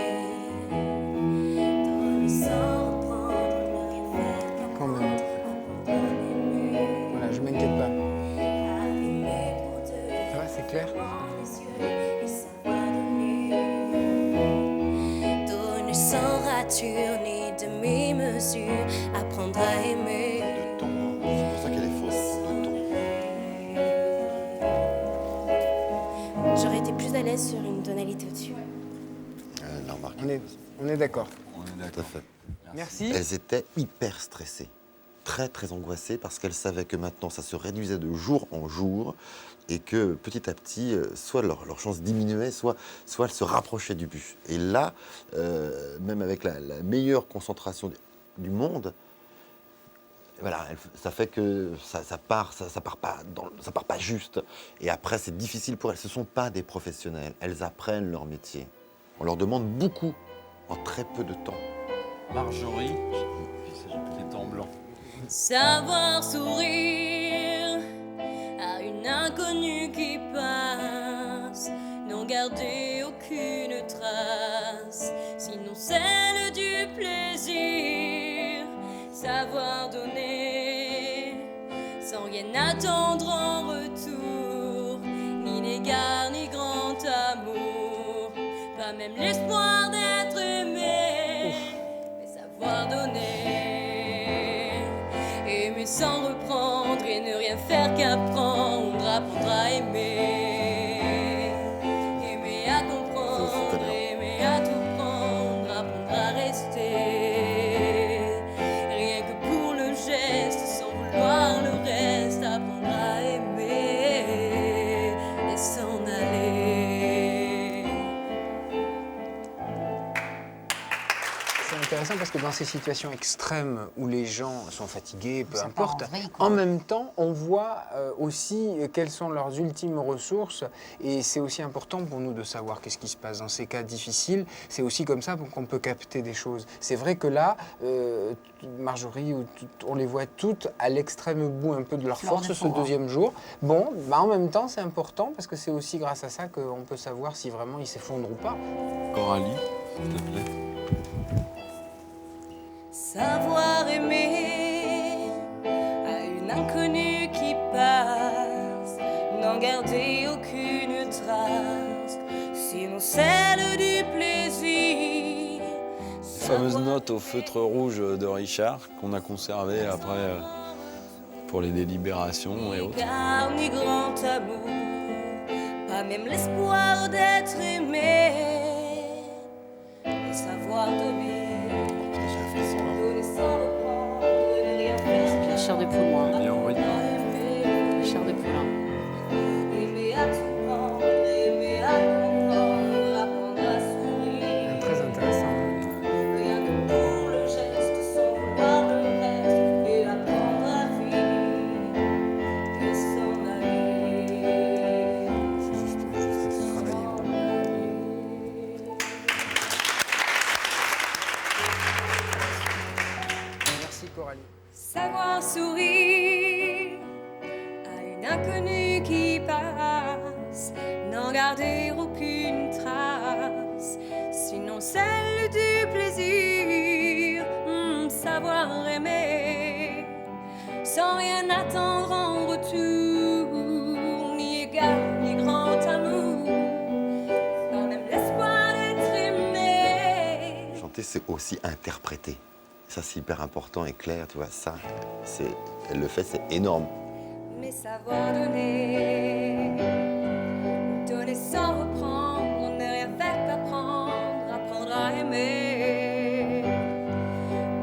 Speaker 1: Quand même. Voilà, je m'inquiète pas. Ça va, c'est clair?
Speaker 3: Donner sans rature ni demi-mesure, apprendre à aimer.
Speaker 12: C'est pour ça qu'elle est fausse, le ton.
Speaker 17: J'aurais été plus à l'aise sur une tonalité au-dessus.
Speaker 1: On est d'accord.
Speaker 12: Tout à fait.
Speaker 1: Merci.
Speaker 12: Elles étaient hyper stressées, très très angoissées parce qu'elles savaient que maintenant ça se réduisait de jour en jour et que petit à petit, soit leur chance diminuait, soit elles se rapprochaient du but. Et là, même avec la meilleure concentration du monde, voilà, ça fait que ça part pas juste. Et après, c'est difficile pour elles. Ce ne sont pas des professionnels. Elles apprennent leur métier. On leur demande beaucoup en très peu de temps.
Speaker 7: Marjorie, qui est en blanc.
Speaker 3: Savoir sourire à une inconnue qui passe, n'en garder aucune trace, sinon celle du plaisir. Savoir donner sans rien attendre en retour, ni l'égard ni grand amour, pas même l'espoir d'être aimé, mais savoir donner. Aimer sans reprendre et ne rien faire qu'apprendre, apprendre à aimer. Aimer à comprendre, aimer à tout prendre, apprendre à rester. Rien que pour le geste, sans vouloir le reste, apprendre à aimer et s'en aller.
Speaker 1: C'est intéressant parce que dans ces situations extrêmes où les gens sont fatigués, peu
Speaker 4: Ça
Speaker 1: importe,
Speaker 4: part en vrille, quoi.
Speaker 1: en même temps, on voit aussi quelles sont leurs ultimes ressources et c'est aussi important pour nous de savoir qu'est-ce qui se passe dans ces cas difficiles. C'est aussi comme ça qu'on peut capter des choses. C'est vrai que là, Marjorie, on les voit toutes à l'extrême bout un peu de leur force ce deuxième jour. Bon, en même temps, c'est important parce que c'est aussi grâce à ça qu'on peut savoir si vraiment ils s'effondrent ou pas.
Speaker 7: Coralie, s'il te plaît.
Speaker 3: Savoir aimer à une inconnue qui passe, n'en garder aucune trace, sinon celle du
Speaker 7: fameuse note au feutre rouge de Richard qu'on a conservée après pour les délibérations et autres.
Speaker 3: Car ni grand amour, pas même l'espoir d'être aimé, et savoir donner, donner sans reprendre, ne rien faire.
Speaker 4: La chair de poule, moi.
Speaker 7: Et en rythme.
Speaker 4: La chair de poule.
Speaker 3: Aimer à tout prendre, aimer à comprendre, apprendre à sourire.
Speaker 1: Très intéressant.
Speaker 3: Rien que pour le geste, sans vouloir le reste, et apprendre à vivre, et s'en aller.
Speaker 1: Merci Coralie.
Speaker 11: Savoir sourire à une inconnue qui passe, n'en garder aucune trace, sinon celle du plaisir. Savoir aimer sans rien attendre en retour, ni égard ni grand amour, pas même l'espoir d'être aimé.
Speaker 12: Chanter, c'est aussi interpréter. Ça, c'est hyper important et clair, tu vois. Ça, elle le fait, c'est énorme.
Speaker 11: Mais savoir donner, donner sans reprendre, ne rien faire qu'apprendre, apprendre à aimer,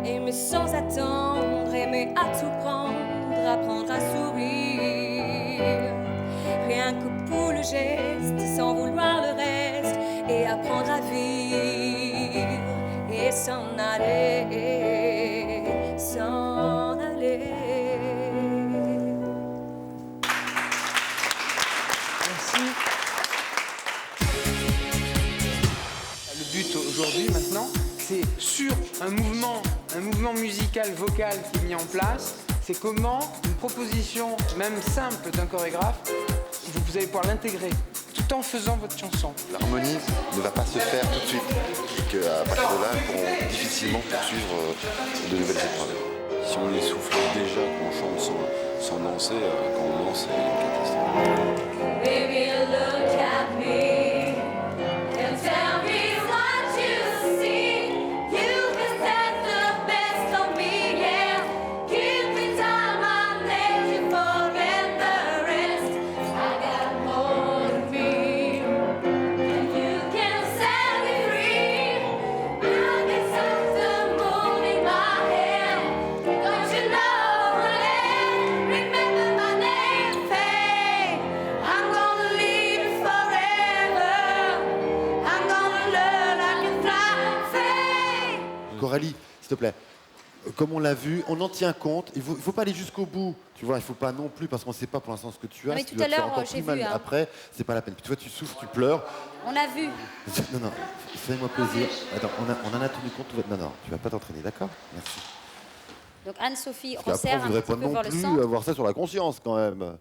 Speaker 11: aimer sans attendre, aimer à tout prendre, apprendre à sourire, rien que pour le geste, sans vouloir le reste, et apprendre à vivre, et s'en aller, s'en aller.
Speaker 20: Le but aujourd'hui, maintenant, c'est sur un mouvement musical, vocal qui est mis en place, c'est comment une proposition, même simple d'un chorégraphe, vous allez pouvoir l'intégrer tout en faisant votre chanson.
Speaker 12: L'harmonie ne va pas se faire tout de suite. Et qu'à partir de là, ils pourront difficilement poursuivre de nouvelles épreuves.
Speaker 7: Si on essouffle déjà quand on chante sans danser, quand on danse, c'est une catastrophe.
Speaker 3: Baby, look at me and tell me what you see. You can set the best of me, yeah. Give me time, I'll let you forget the rest. I got more to be, and you can set me free. I can set the moon in my hand. Don't you know, honey? Remember my name, Faye. I'm gonna live it forever. I'm gonna learn I can fly, Faye.
Speaker 8: Coralie, s'il te plaît, comme on l'a vu, on en tient compte. Il faut pas aller jusqu'au bout. Tu vois, il faut pas non plus, parce qu'on ne sait pas pour l'instant ce que tu as.
Speaker 9: Non, mais
Speaker 8: si tu
Speaker 9: tout
Speaker 8: vas
Speaker 9: à
Speaker 8: te faire
Speaker 9: l'heure,
Speaker 8: encore
Speaker 9: j'ai
Speaker 8: plus mal
Speaker 9: vu, hein.
Speaker 8: après, c'est pas la peine. Tu vois, tu souffres, tu pleures.
Speaker 9: On a vu.
Speaker 8: Non, non, fais-moi plaisir. Attends, on en a tenu compte. Non, non, tu vas pas t'entraîner, d'accord? Merci.
Speaker 9: Donc Anne-Sophie
Speaker 8: Parce qu'après,
Speaker 9: resserre
Speaker 8: on
Speaker 9: un
Speaker 8: voudrait
Speaker 9: petit
Speaker 8: pas
Speaker 9: peu
Speaker 8: non
Speaker 9: vers le
Speaker 8: plus
Speaker 9: centre.
Speaker 8: avoir ça sur la conscience, quand même.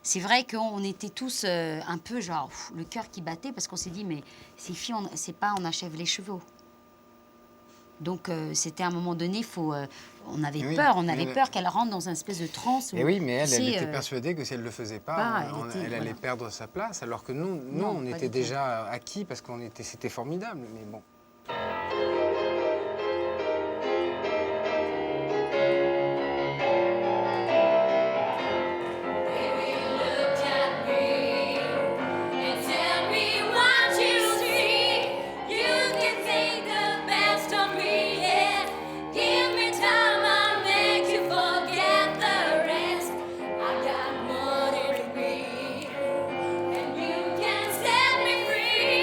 Speaker 4: C'est vrai qu'on était tous un peu genre le cœur qui battait parce qu'on s'est dit mais ces filles, c'est pas on achève les chevaux. Donc c'était à un moment donné, on avait
Speaker 1: Oui,
Speaker 4: peur,
Speaker 1: oui.
Speaker 4: qu'elle rentre dans un espèce de transe.
Speaker 1: Et oui, mais elle,
Speaker 4: tu
Speaker 1: elle
Speaker 4: sais,
Speaker 1: était persuadée que si elle ne le faisait pas, elle allait perdre sa place, alors que nous,
Speaker 4: Non,
Speaker 1: on
Speaker 4: pas
Speaker 1: était
Speaker 4: du tout.
Speaker 1: déjà acquis parce c'était formidable, mais bon.
Speaker 3: Look at me and tell me what you see. You can take the best of me, yeah. Give me time, I'll make you forget the rest. I got more in me, and you can set me free.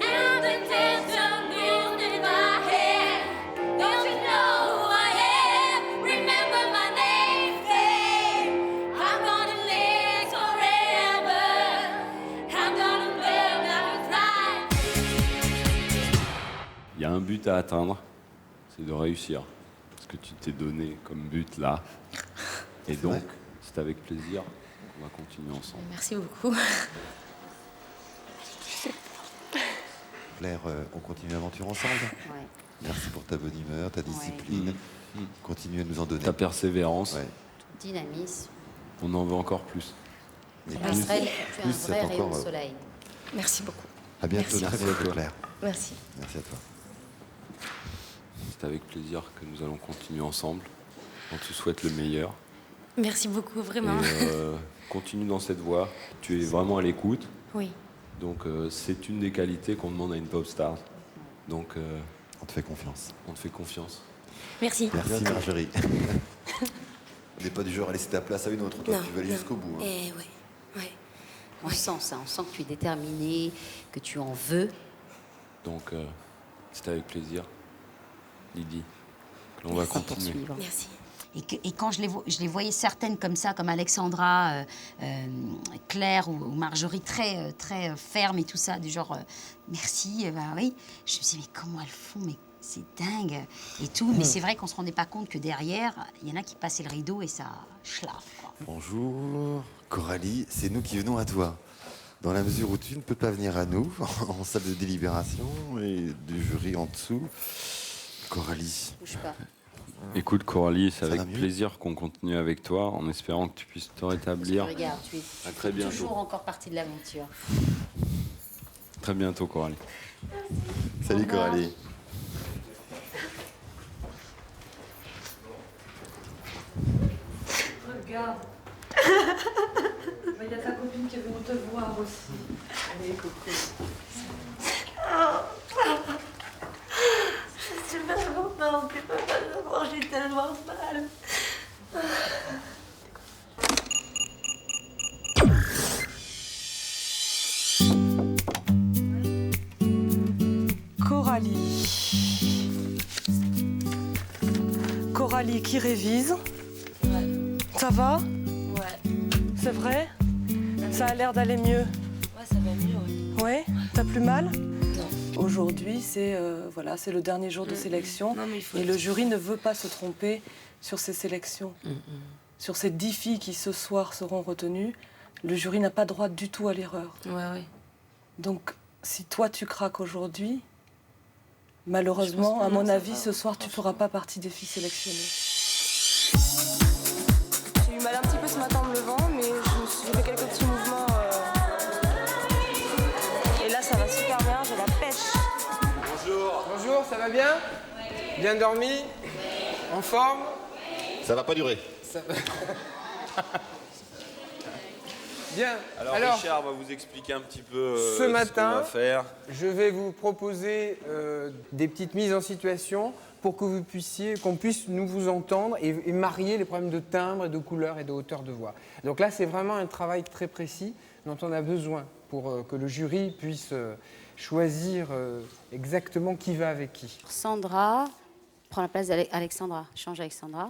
Speaker 3: And the tension moon in my head. Don't you know who I am? Remember my name, Faye. I'm gonna live forever. I'm gonna learn how to fly.
Speaker 7: Il y a un but à atteindre, c'est de réussir. Ce que tu t'es donné comme but là. Et donc, c'est avec plaisir qu'on va continuer ensemble.
Speaker 17: Merci beaucoup.
Speaker 8: Claire, on continue l'aventure ensemble.
Speaker 4: Ouais.
Speaker 8: Merci pour ta bonne humeur, ta discipline. Continue à nous en donner.
Speaker 7: Ta persévérance.
Speaker 8: Ouais.
Speaker 4: Dynamisme.
Speaker 7: On en veut encore plus.
Speaker 8: Mais
Speaker 4: Tu es un
Speaker 8: plus,
Speaker 4: vrai
Speaker 8: c'est
Speaker 4: rayon
Speaker 8: encore,
Speaker 4: de soleil.
Speaker 11: Merci beaucoup.
Speaker 8: À bientôt,
Speaker 7: Merci
Speaker 8: très
Speaker 7: à
Speaker 8: bientôt,
Speaker 7: toi.
Speaker 8: Claire.
Speaker 11: Merci.
Speaker 8: Merci à toi.
Speaker 7: c'est avec plaisir que nous allons continuer ensemble. On te souhaite le meilleur.
Speaker 17: Merci beaucoup, vraiment.
Speaker 7: Et, continue dans cette voie. Tu es vraiment à l'écoute.
Speaker 17: Oui.
Speaker 7: Donc c'est une des qualités qu'on demande à une pop star. Donc
Speaker 12: on te fait confiance.
Speaker 7: On te fait confiance.
Speaker 17: Merci.
Speaker 12: Merci Marjorie. On n'est pas du genre à laisser ta place à une autre. Toi,
Speaker 17: Non,
Speaker 12: tu vas aller
Speaker 17: non.
Speaker 12: jusqu'au bout. Hein.
Speaker 17: Eh ouais. Ouais.
Speaker 4: On sent ça, on sent que tu es déterminé, que tu en veux.
Speaker 7: Donc c'est avec plaisir, Lydie, que l'on va continuer.
Speaker 17: Merci.
Speaker 4: Et quand je les voyais certaines comme ça, comme Alexandra, Claire ou Marjorie, très fermes et tout ça, du genre merci, bah oui. Je me disais, mais comment elles font, mais c'est dingue et tout. Mais c'est vrai qu'on se rendait pas compte que derrière, il y en a qui passaient le rideau et ça schlaf, quoi.
Speaker 12: Bonjour, Coralie, c'est nous qui venons à toi. Dans la mesure où tu ne peux pas venir à nous, en salle de délibération et du jury en dessous. Coralie.
Speaker 4: Bouge pas.
Speaker 7: Écoute Coralie, c'est
Speaker 12: Ça
Speaker 7: avec
Speaker 12: va mieux
Speaker 7: plaisir qu'on continue avec toi, en espérant que tu puisses te rétablir.
Speaker 4: Regarde, tu
Speaker 7: À
Speaker 4: fais
Speaker 7: très bientôt.
Speaker 4: toujours encore partie de l'aventure.
Speaker 7: Très bientôt Coralie.
Speaker 12: Salut Coralie.
Speaker 16: Regarde. Il y a ta copine qui est venue te voir aussi. Allez, coucou.
Speaker 15: Je suis vraiment contente que papa ne mange tellement mal.
Speaker 16: Coralie. Coralie qui révise.
Speaker 17: Ouais.
Speaker 16: Ça va?
Speaker 17: Ouais.
Speaker 16: C'est vrai? Ça a l'air d'aller mieux.
Speaker 17: Ouais, ça va mieux, ouais.
Speaker 16: Ouais? T'as plus mal?
Speaker 17: Non.
Speaker 16: Aujourd'hui, c'est voilà, c'est le dernier jour de sélection.
Speaker 17: Non, mais il faut
Speaker 16: et
Speaker 17: le
Speaker 16: le jury ne veut pas se tromper sur ces sélections. Sur ces 10 filles qui ce soir seront retenues, le jury n'a pas droit du tout à l'erreur.
Speaker 17: Ouais.
Speaker 16: Donc, si toi tu craques aujourd'hui, malheureusement, à mon avis, ce soir, tu ne feras pas partie des filles sélectionnées.
Speaker 11: J'ai eu mal un petit peu ce matin en me levant, mais j'ai fait quelques petits mouvements. Et là, ça va super bien, j'ai la pêche.
Speaker 20: Bonjour. Bonjour, ça va bien? Bien dormi? En forme?
Speaker 12: Ça va pas durer.
Speaker 20: Bien.
Speaker 6: Alors Richard va vous expliquer un petit peu
Speaker 20: ce
Speaker 6: qu'on
Speaker 20: matin,
Speaker 6: va faire.
Speaker 20: je vais vous proposer des petites mises en situation pour que qu'on puisse nous vous entendre et marier les problèmes de timbre et de couleur et de hauteur de voix. Donc là, c'est vraiment un travail très précis dont on a besoin pour que le jury puisse choisir exactement qui va avec qui.
Speaker 9: Sandra prend la place d'Alexandra. Change Alexandra.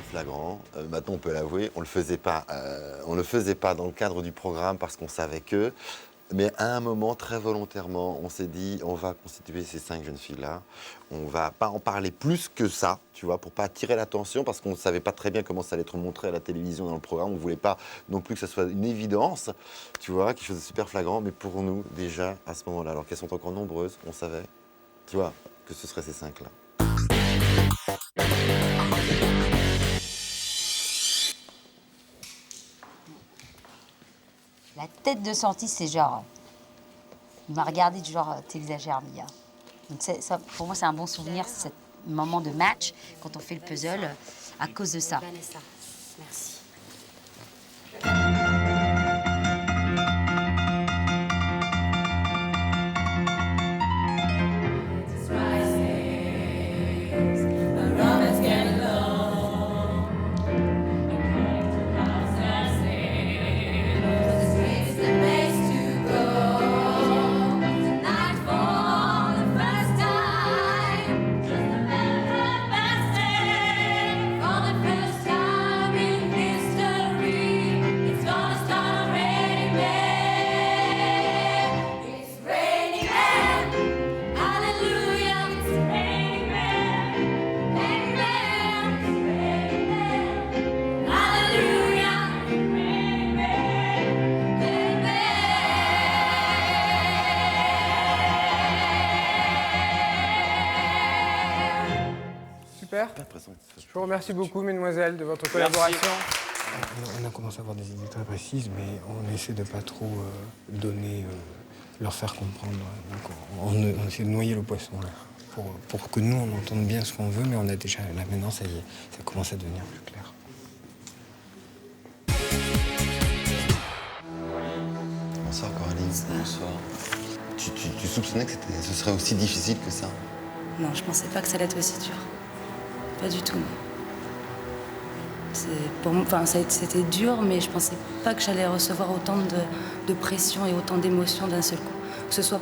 Speaker 12: Flagrant. Maintenant, on peut l'avouer, on le faisait pas dans le cadre du programme parce qu'on savait que. Mais à un moment, très volontairement, on s'est dit, on va constituer ces 5 jeunes filles-là. On va pas en parler plus que ça, tu vois, pour pas attirer l'attention, parce qu'on ne savait pas très bien comment ça allait être montré à la télévision dans le programme. On voulait pas non plus que ça soit une évidence, tu vois, quelque chose de super flagrant. Mais pour nous, déjà, à ce moment-là, alors qu'elles sont encore nombreuses, on savait, tu vois, que ce seraient ces 5-là.
Speaker 4: La tête de sortie, c'est genre... Il m'a regardé du genre, t'exagères, Mia. Donc ça, pour moi, c'est un bon souvenir, ce moment de match, quand on fait le puzzle, à cause de ça.
Speaker 17: Vanessa, merci.
Speaker 20: Super. Je vous remercie beaucoup, mesdemoiselles, de votre collaboration.
Speaker 1: On a commencé à avoir des idées très précises, mais on essaie de ne pas trop donner leur faire comprendre. Donc on essaie de noyer le poisson là, pour que nous on entende bien ce qu'on veut, mais on a déjà, là maintenant ça y est, ça commence à devenir plus clair.
Speaker 12: Bonsoir Coralie.
Speaker 17: Bonsoir.
Speaker 12: Tu soupçonnais que ce serait aussi difficile que ça?
Speaker 18: Non, je pensais pas que ça allait être aussi dur. Pas du tout. C'était dur, mais je pensais pas que j'allais recevoir autant de pression et autant d'émotions d'un seul coup. Que ce soit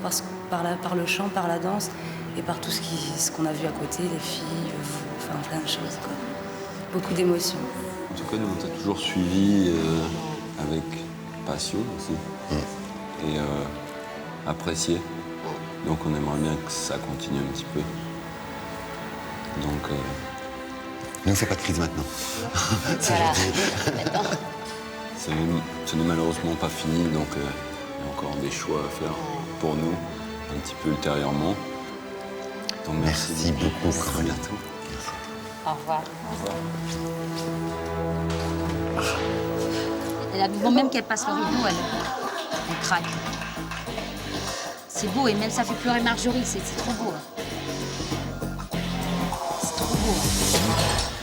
Speaker 18: par le chant, par la danse et par tout ce qu'on a vu à côté, les filles, enfin plein de choses, quoi. Beaucoup d'émotions.
Speaker 7: En tout cas, nous, on t'a toujours suivi avec passion aussi. Et apprécié. Donc on aimerait bien que ça continue un petit peu. Donc...
Speaker 12: Ne nous fais pas de crise maintenant.
Speaker 4: Voilà. Maintenant.
Speaker 7: Ce n'est malheureusement pas fini, donc il y a encore des choix à faire pour nous, un petit peu ultérieurement. Donc merci
Speaker 12: beaucoup, Coralie.
Speaker 4: Au revoir. Elle a besoin même qu'elle passe le rideau, elle craque. C'est beau, et même ça fait pleurer Marjorie, c'est trop beau. C'est trop beau.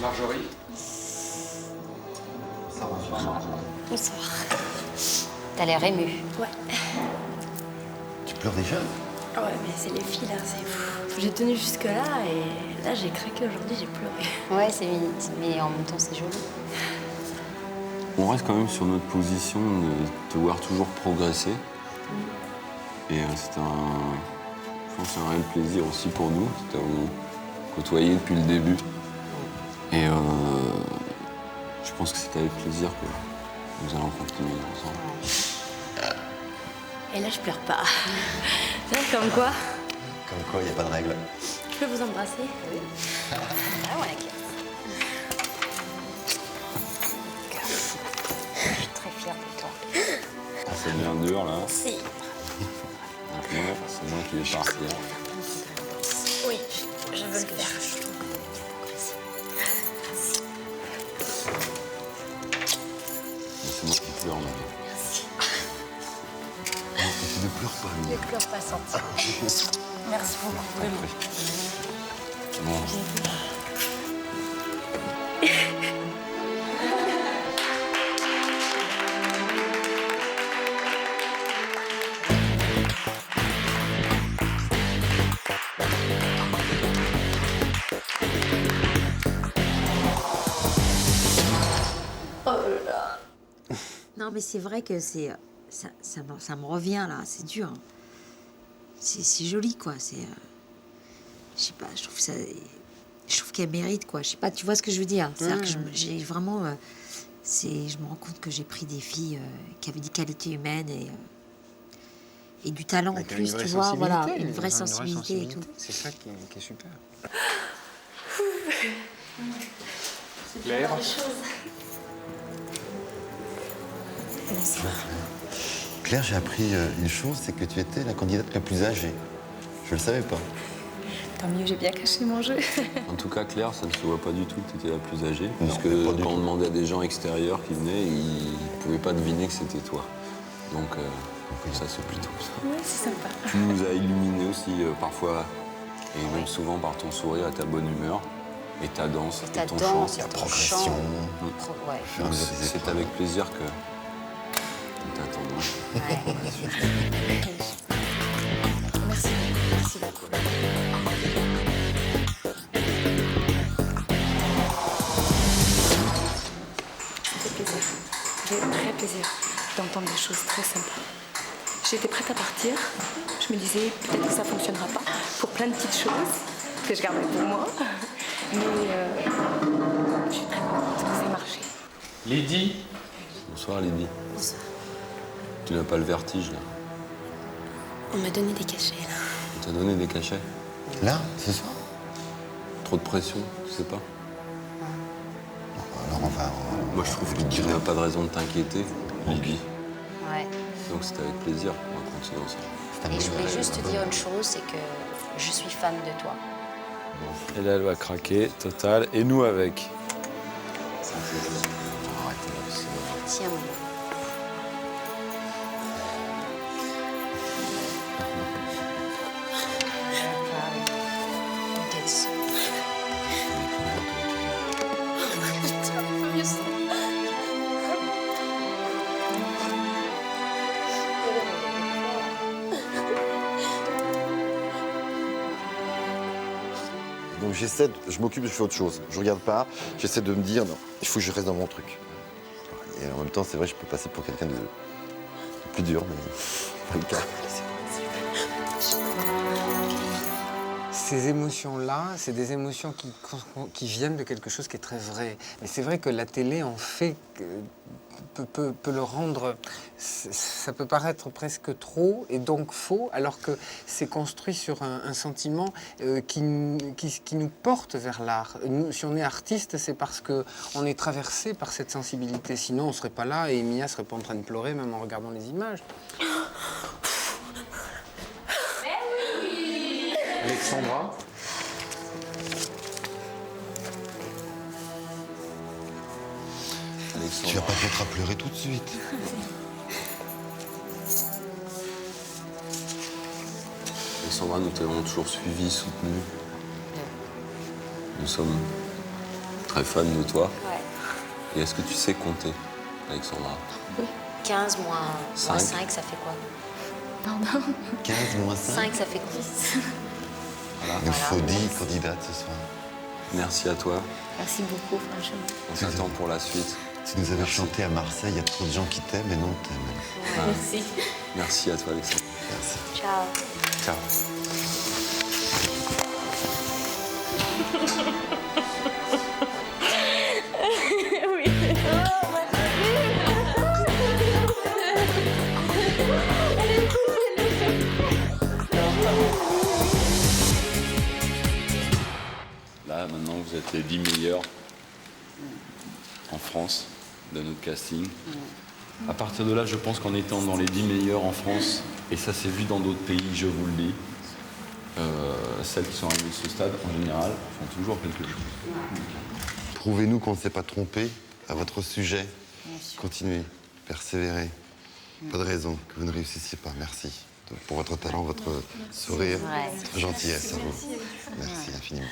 Speaker 20: Marjorie.
Speaker 9: Bonsoir.
Speaker 4: T'as l'air émue.
Speaker 9: Ouais.
Speaker 12: Tu pleures déjà?
Speaker 9: Ouais, mais c'est les filles là, c'est fou. J'ai tenu jusque-là et là j'ai craqué aujourd'hui, j'ai pleuré.
Speaker 4: Ouais, mais en même temps c'est joli.
Speaker 7: On reste quand même sur notre position de te voir toujours progresser. Et c'est je pense un réel plaisir aussi pour nous. C'était vraiment côtoyé depuis le début. Et je pense que c'est avec plaisir que nous allons continuer ensemble.
Speaker 9: Et là je pleure pas. Comme quoi?
Speaker 12: Comme quoi, il n'y a pas de règle.
Speaker 9: Je peux vous embrasser? Oui.
Speaker 4: Ah ouais, je suis très fière de toi.
Speaker 7: C'est bien dur là.
Speaker 9: Si.
Speaker 7: Maintenant, c'est moi qui vais partir.
Speaker 9: Oui, je veux le faire.
Speaker 7: C'est moi qui pleure maintenant.
Speaker 9: Merci.
Speaker 12: Tu ne pleures pas,
Speaker 9: Ne pleure pas, Santi. Merci beaucoup, vraiment.
Speaker 7: Bon.
Speaker 4: Non, mais c'est vrai que ça me revient là, c'est dur. Hein. C'est joli quoi. Je sais pas, je trouve qu'elle mérite quoi. Je sais pas, tu vois ce que je veux dire. C'est-à-dire que j'ai vraiment, je me rends compte que j'ai pris des filles qui avaient des qualités humaines et du talent en plus, tu vois, voilà, une vraie sensibilité et tout.
Speaker 1: C'est ça qui est super.
Speaker 20: Claire.
Speaker 9: Bonsoir.
Speaker 12: Claire, j'ai appris une chose, c'est que tu étais la candidate la plus âgée. Je le savais pas.
Speaker 11: Tant mieux, j'ai bien caché mon jeu.
Speaker 7: En tout cas, Claire, ça ne se voit pas du tout que tu étais la plus âgée.
Speaker 12: Non,
Speaker 7: parce que
Speaker 12: pas du
Speaker 7: quand on
Speaker 12: tout.
Speaker 7: demandait à des gens extérieurs qui venaient, ils ne pouvaient pas deviner que c'était toi. Donc ça, c'est plutôt ça.
Speaker 11: Oui, c'est sympa.
Speaker 7: Tu nous as illuminés aussi parfois, et même souvent par ton sourire et ta bonne humeur, et ta danse,
Speaker 4: Ta
Speaker 7: et ton
Speaker 4: danse,
Speaker 7: chant.
Speaker 4: ta progression. Ouais.
Speaker 7: Donc, c'est avec plaisir que nous t'attendons.
Speaker 4: Ouais.
Speaker 9: Merci beaucoup. Merci beaucoup.
Speaker 11: Ça fait plaisir. J'ai très plaisir d'entendre des choses très sympas. J'étais prête à partir. Je me disais peut-être que ça ne fonctionnera pas pour plein de petites choses que je garderai pour moi. Mais je suis très contente que ça ait marché.
Speaker 20: Lydie.
Speaker 7: Bonsoir Lydie.
Speaker 9: Bonsoir.
Speaker 7: Tu n'as pas le vertige là?
Speaker 9: On m'a donné des cachets là.
Speaker 7: On t'a donné des cachets?
Speaker 12: Là, ce soir?
Speaker 7: Trop de pression, tu sais pas?
Speaker 12: Alors on va...
Speaker 7: Moi je trouve que tu n'as pas de raison de t'inquiéter, Lydie.
Speaker 4: Ouais.
Speaker 7: Donc c'est avec plaisir qu'on va continuer ensemble.
Speaker 4: Et je voulais juste te dire une chose, c'est que je suis fan de toi.
Speaker 14: Et là, elle va craquer, total. Et nous avec.
Speaker 4: Tiens,
Speaker 12: Donc je m'occupe, je fais autre chose. Je regarde pas, j'essaie de me dire, non, il faut que je reste dans mon truc. Et en même temps, c'est vrai, je peux passer pour quelqu'un de plus dur, mais pas le cas.
Speaker 1: Ces émotions-là, c'est des émotions qui viennent de quelque chose qui est très vrai. Mais c'est vrai que la télé en fait, peut le rendre, ça peut paraître presque trop et donc faux, alors que c'est construit sur un sentiment qui nous porte vers l'art. Si on est artiste, c'est parce qu'on est traversé par cette sensibilité. Sinon, on ne serait pas là et Mia ne serait pas en train de pleurer, même en regardant les images.
Speaker 6: Alexandra.
Speaker 12: Tu vas pas te mettre à pleurer tout de suite.
Speaker 7: Alexandra, nous t'avons toujours suivi, soutenu. Nous sommes très fans de toi.
Speaker 17: Ouais.
Speaker 7: Et est-ce que tu sais compter, Alexandra?
Speaker 17: Oui. 15 moins
Speaker 7: 5.
Speaker 17: 5, ça fait quoi?
Speaker 10: Pardon?
Speaker 12: 15 moins 5.
Speaker 17: 5, ça fait quoi?
Speaker 7: Voilà.
Speaker 12: Il nous faut 10 candidates ce soir.
Speaker 7: Merci à toi.
Speaker 17: Merci beaucoup, franchement.
Speaker 7: On t'attend pour la suite.
Speaker 12: Si nous avais chanté à Marseille, il y a trop de gens qui t'aiment et non t'aiment.
Speaker 7: Ah.
Speaker 17: Merci.
Speaker 7: Merci à toi, Alexandra.
Speaker 12: Merci.
Speaker 17: Ciao.
Speaker 7: Ciao. Là, maintenant, vous êtes les 10 meilleurs en France de notre casting. À partir de là, je pense qu'en étant dans les 10 meilleurs en France, et ça s'est vu dans d'autres pays, je vous le dis, celles qui sont arrivées à ce stade, en général, font toujours quelque chose.
Speaker 12: Prouvez-nous qu'on ne s'est pas trompé à votre sujet. Continuez, persévérez. Pas de raison que vous ne réussissiez pas. Merci pour votre talent, votre sourire, votre gentillesse à vous. Merci infiniment.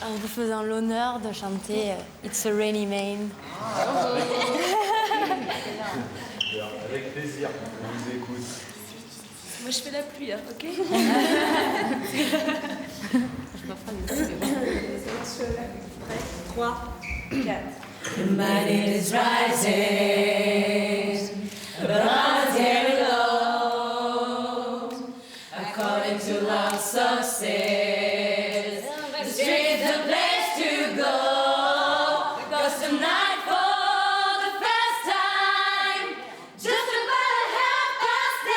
Speaker 10: En vous faisant l'honneur de chanter It's a Rainy Man.
Speaker 6: Avec plaisir, on vous écoute.
Speaker 15: Moi, je fais la pluie, hein, ok?
Speaker 10: Je me ferai
Speaker 15: 3, 4.
Speaker 3: The money is rising, but I'm very low. According to long success, the street's the place to go. Because tonight, for the first time, just about 10:30,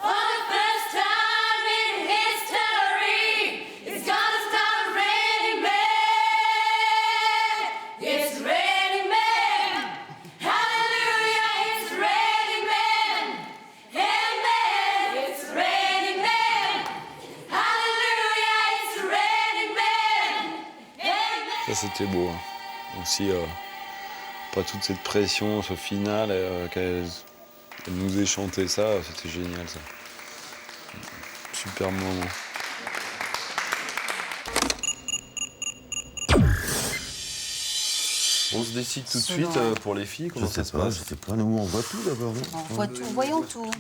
Speaker 3: for the first time in history, it's gonna start raining men. It's raining men. Hallelujah, it's raining men. Amen. It's raining men. Hallelujah, it's raining men. Amen.
Speaker 6: Ça, c'était beau. Hein. Aussi, pas toute cette pression, ce final, qu'elle nous ait chanté ça, c'était génial, ça. Super moment. On se décide tout de suite pour les filles, comment ça se passe?
Speaker 12: Je sais pas, nous on voit tout d'abord.
Speaker 4: On voit tout, voyons tout.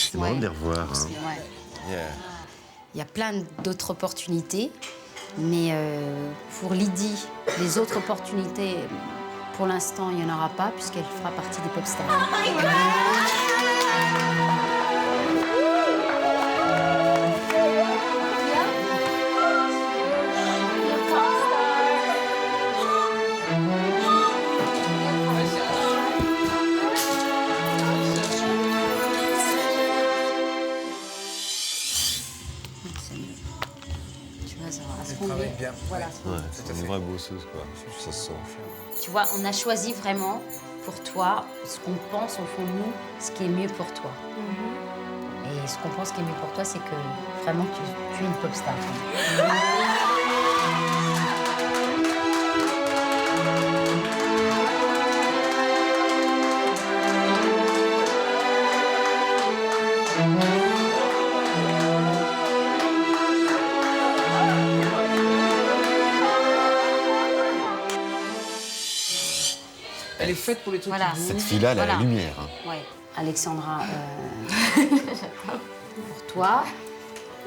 Speaker 12: C'est marrant de les revoir. Hein.
Speaker 4: Ouais. Il y a plein d'autres opportunités, mais pour Lydie, les autres opportunités, pour l'instant, il n'y en aura pas, puisqu'elle fera partie des pop stars. Tu vois, ça va se fonder. Voilà.
Speaker 7: Ouais, c'est une vraie bosseuse, quoi. Ça se sent.
Speaker 4: Tu vois, on a choisi vraiment pour toi ce qu'on pense au fond de nous, ce qui est mieux pour toi. Et ce qu'on pense qui est mieux pour toi, c'est que vraiment tu es une pop star.
Speaker 20: Elle est faite pour les trucs
Speaker 4: Voilà.
Speaker 20: qui bougent.
Speaker 12: Cette fille-là, elle a la
Speaker 4: Voilà.
Speaker 12: lumière. Hein.
Speaker 4: Ouais. Alexandra, pour toi,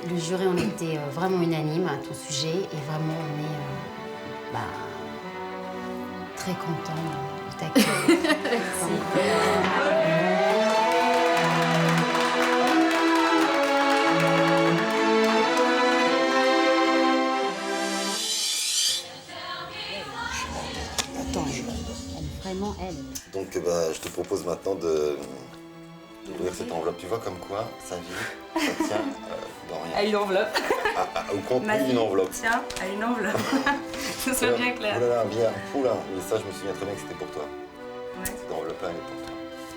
Speaker 4: le jury, on était vraiment unanime à ton sujet et vraiment, on est très contents de t'accueillir. Vraiment elle.
Speaker 12: Donc je te propose maintenant d'ouvrir cette enveloppe. Tu vois comme quoi sa vie, ça tient dans rien.
Speaker 16: À une enveloppe.
Speaker 12: Au contenu d'une enveloppe.
Speaker 16: Tiens, à une enveloppe. Que ce soit bien clair.
Speaker 12: Oulala, bien. Oula, mais ça je me souviens très bien que c'était pour toi. Ouais. Cette enveloppe-là, elle est pour toi.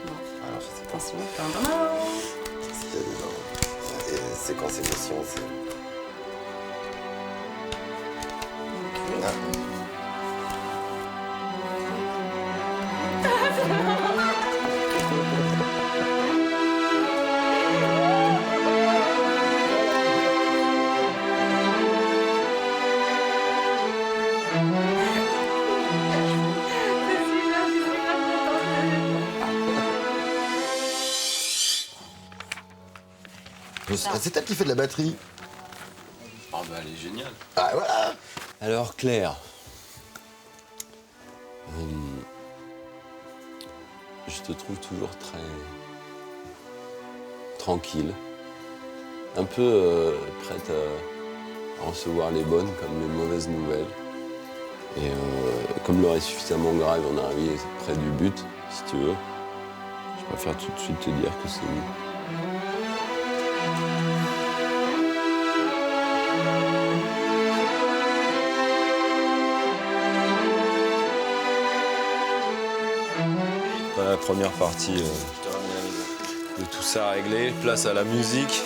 Speaker 12: Bon. Alors je sais pas.
Speaker 16: Attention.
Speaker 12: Qu'est-ce qu'il y a dedans? Et séquence émotion, c'est...
Speaker 16: Okay.
Speaker 12: Ah. C'est elle qui fait de la batterie.
Speaker 7: Oh bah elle est géniale.
Speaker 12: Ah voilà.
Speaker 7: Alors Claire, je te trouve toujours très tranquille, un peu prête à recevoir les bonnes comme les mauvaises nouvelles. Et comme l'heure est suffisamment grave, on est arrivé près du but, si tu veux. Je préfère tout de suite te dire que c'est nous. La première partie de tout ça réglé, place à la musique.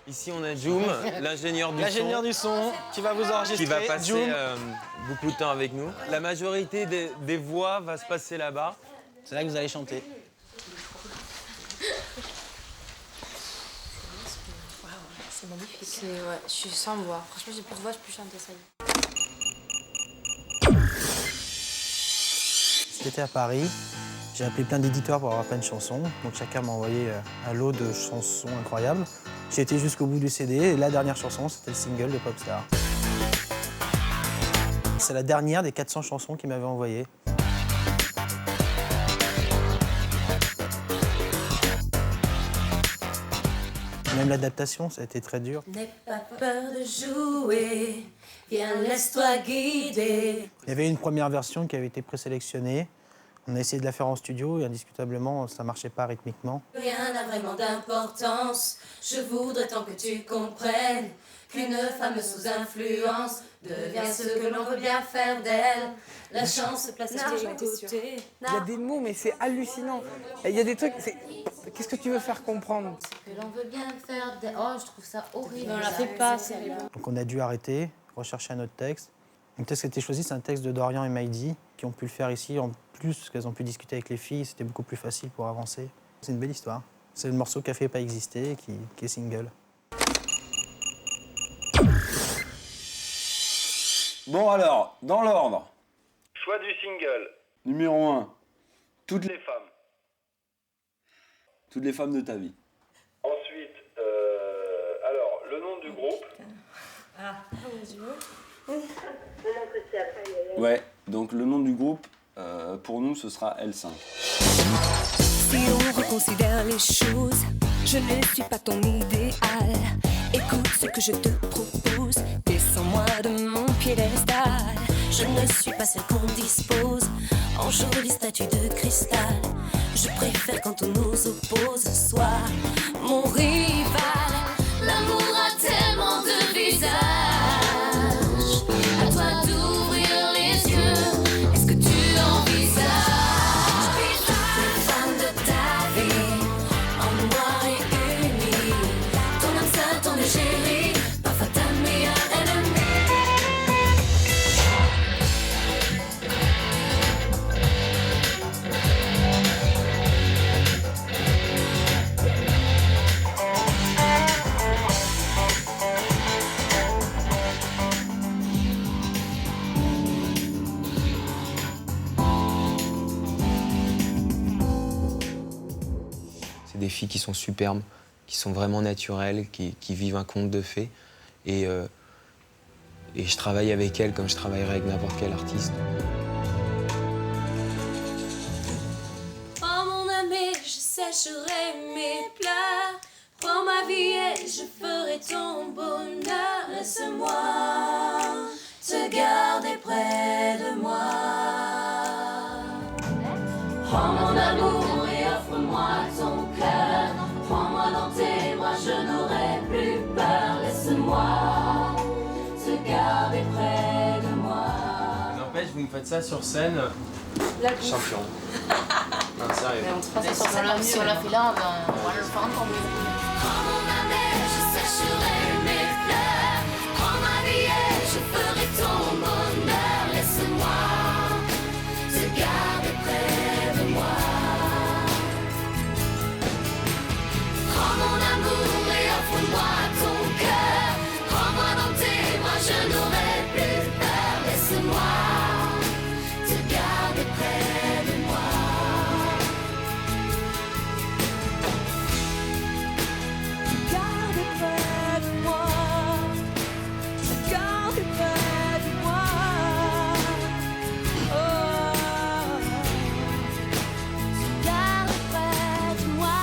Speaker 21: Ici, on a Joum, l'ingénieur du son, qui va vous enregistrer. Qui va passer beaucoup de temps avec nous. La majorité des voix va se passer là-bas. C'est là que vous allez chanter.
Speaker 10: C'est magnifique. Ouais, je suis sans voix. Franchement, j'ai plus de voix, je peux plus chanter ça.
Speaker 22: J'étais à Paris. J'ai appelé plein d'éditeurs pour avoir plein de chansons. Donc chacun m'a envoyé un lot de chansons incroyables. J'ai été jusqu'au bout du CD et la dernière chanson, c'était le single de Popstar. C'est la dernière des 400 chansons qu'il m'avait envoyées. Même l'adaptation, ça a été très dur.
Speaker 13: N'aie pas peur de jouer, viens laisse-toi guider.
Speaker 22: Il y avait une première version qui avait été présélectionnée. On a essayé de la faire en studio et indiscutablement, ça ne marchait pas rythmiquement.
Speaker 13: Rien n'a vraiment d'importance, je voudrais tant que tu comprennes qu'une femme sous influence devient ce que l'on veut bien faire d'elle. La chance se place à côté.
Speaker 1: Il y a des mots, mais c'est hallucinant. Il y a des trucs, qu'est-ce que tu veux faire comprendre?
Speaker 4: Que l'on veut bien faire d'elle. Oh, je trouve ça horrible.
Speaker 10: Mais on la fait pas, sérieux.
Speaker 22: Donc on a dû arrêter, rechercher un autre texte. Le texte qui a été choisi, c'est un texte de Dorian et Maïdi, qui ont pu le faire ici. En plus, parce qu'elles ont pu discuter avec les filles, c'était beaucoup plus facile pour avancer. C'est une belle histoire. C'est le morceau qui a fait pas exister, qui est single.
Speaker 14: Bon alors, dans l'ordre.
Speaker 6: Choix du single.
Speaker 14: Numéro 1.
Speaker 6: Toutes les femmes.
Speaker 14: Toutes les femmes de ta vie.
Speaker 6: Ensuite, alors, le nom du groupe.
Speaker 13: Ah, mon Dieu.
Speaker 14: Ouais, donc le nom du groupe, pour nous, ce sera L5.
Speaker 3: Si on reconsidère les choses, je ne suis pas ton idéal. Écoute ce que je te propose, descends-moi de mon piédestal.
Speaker 13: Je ne suis pas celle qu'on dispose en jolie statue de cristal. Je préfère quand on nous oppose, sois mon rival. L'amour a tellement de visages, à toi tout.
Speaker 5: filles qui sont superbes, qui sont vraiment naturelles, qui vivent un conte de fées. Et je travaille avec elles comme je travaillerais avec n'importe quel artiste.
Speaker 3: Oh mon ami, je sécherai mes pleurs. Prends ma vie et je ferai ton bonheur. Laisse-moi te garder près de moi. Prends mon amour et offre-moi ton cœur. Prends-moi dans tes bras, je n'aurai plus peur. Laisse-moi te garder près de moi.
Speaker 21: N'empêche, vous me faites ça sur scène. Champion. Non, sérieux.
Speaker 4: Mais on te fera ça sur scène, si on l'a fait là, ben, on va le faire encore mieux.
Speaker 3: Prends mon amour, je sécherai mes pleurs. Prends ma vie et je ferai ton bonheur. Laisse-moi te garder près de moi. Prends mon amour et offre-moi ton cœur. Prends-moi dans tes bras, je n'aurai plus peur. Laisse-moi te garder près de moi. Garde près de moi. Garde près de moi. Oh. Garde près de moi.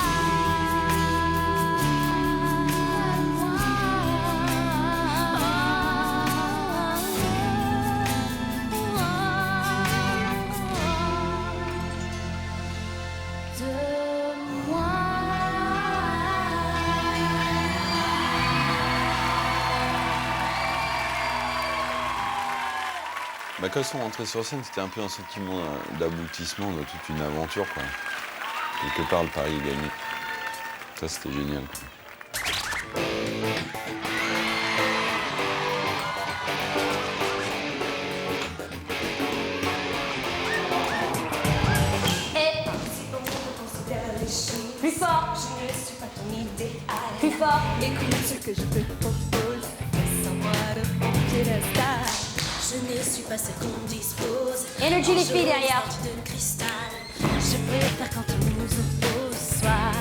Speaker 7: Bah, quand ils sont rentrés sur scène, c'était un peu un sentiment d'aboutissement de toute une aventure, quoi. Quelque part, le pari est gagné. Ça, c'était génial, quoi.
Speaker 3: Plus fort. Je ne suis pas ton idéal. Plus fort. Écoute ce que je te propose. Laisse-moi de piédestal. Je ne suis pas celle qu'on dispose.
Speaker 9: Énergie les filles derrière.
Speaker 3: De cristal. Je préfère quand on nous oppose. Sois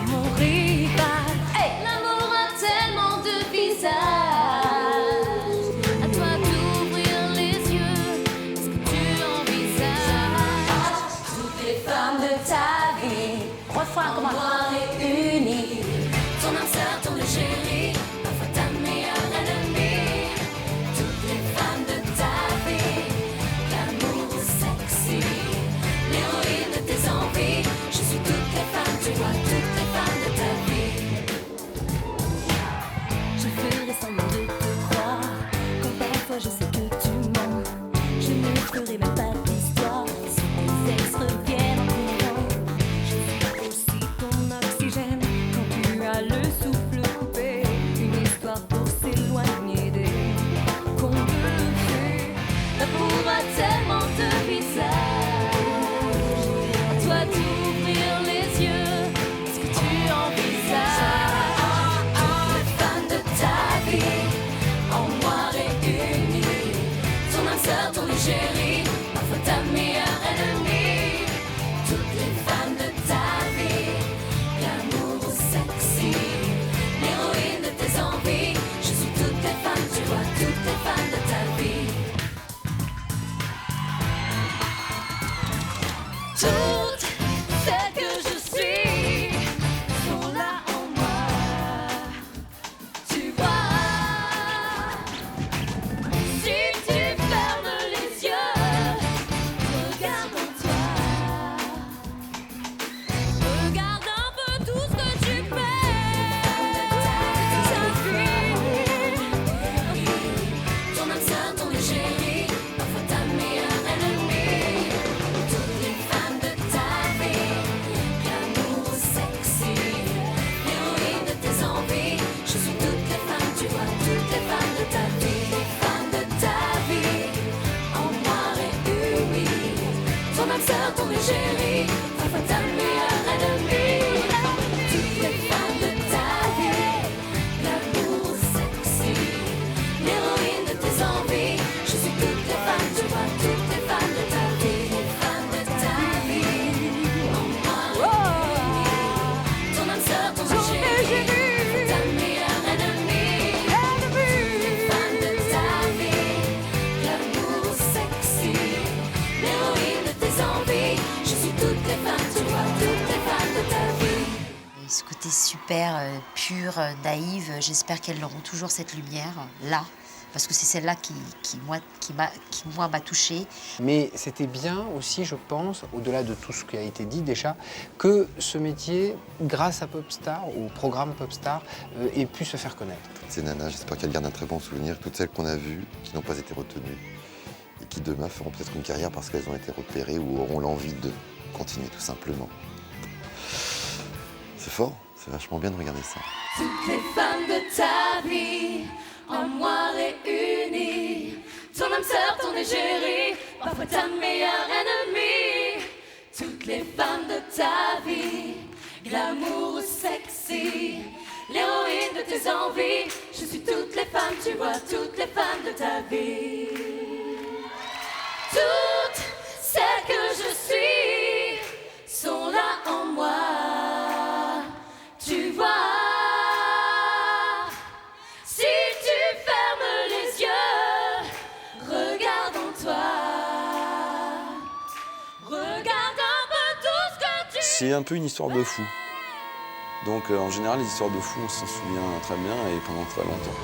Speaker 3: mon rival. Hey. L'amour a tellement de visages. À toi d'ouvrir les yeux. Est-ce que tu envisages toutes les femmes de ta vie?
Speaker 9: Refrain comme un
Speaker 3: noir et uni. Ton âme sœur, ton égérie, parfois ta meilleure ennemie. Toutes les femmes de ta vie, l'amour sexy, l'héroïne de tes envies. Je suis toute
Speaker 4: hyper pure, naïve. J'espère qu'elles auront toujours cette lumière là, parce que c'est celle-là qui m'a touchée.
Speaker 1: Mais c'était bien aussi, je pense, au-delà de tout ce qui a été dit déjà, que ce métier, grâce à Popstar, au programme Popstar, ait pu se faire connaître.
Speaker 12: Ces nanas, j'espère qu'elles gardent un très bon souvenir. Toutes celles qu'on a vues, qui n'ont pas été retenues, et qui demain feront peut-être une carrière parce qu'elles ont été repérées ou auront l'envie de continuer tout simplement. C'est fort, c'est vachement bien de regarder ça.
Speaker 13: Toutes les femmes de ta vie, en moi réunies, ton âme sœur, ton égérie, parfois ta meilleure ennemie. Toutes les femmes de ta vie, glamour ou sexy, l'héroïne de tes envies. Je suis toutes les femmes, tu vois, toutes les femmes de ta vie. Toutes celles que je suis sont là en moi, tu vois. Si tu fermes les yeux, regarde en toi, regarde un peu tout ce que tu...
Speaker 7: C'est un peu une histoire de fou. Donc en général, les histoires de fou, on s'en souvient très bien et pendant très longtemps.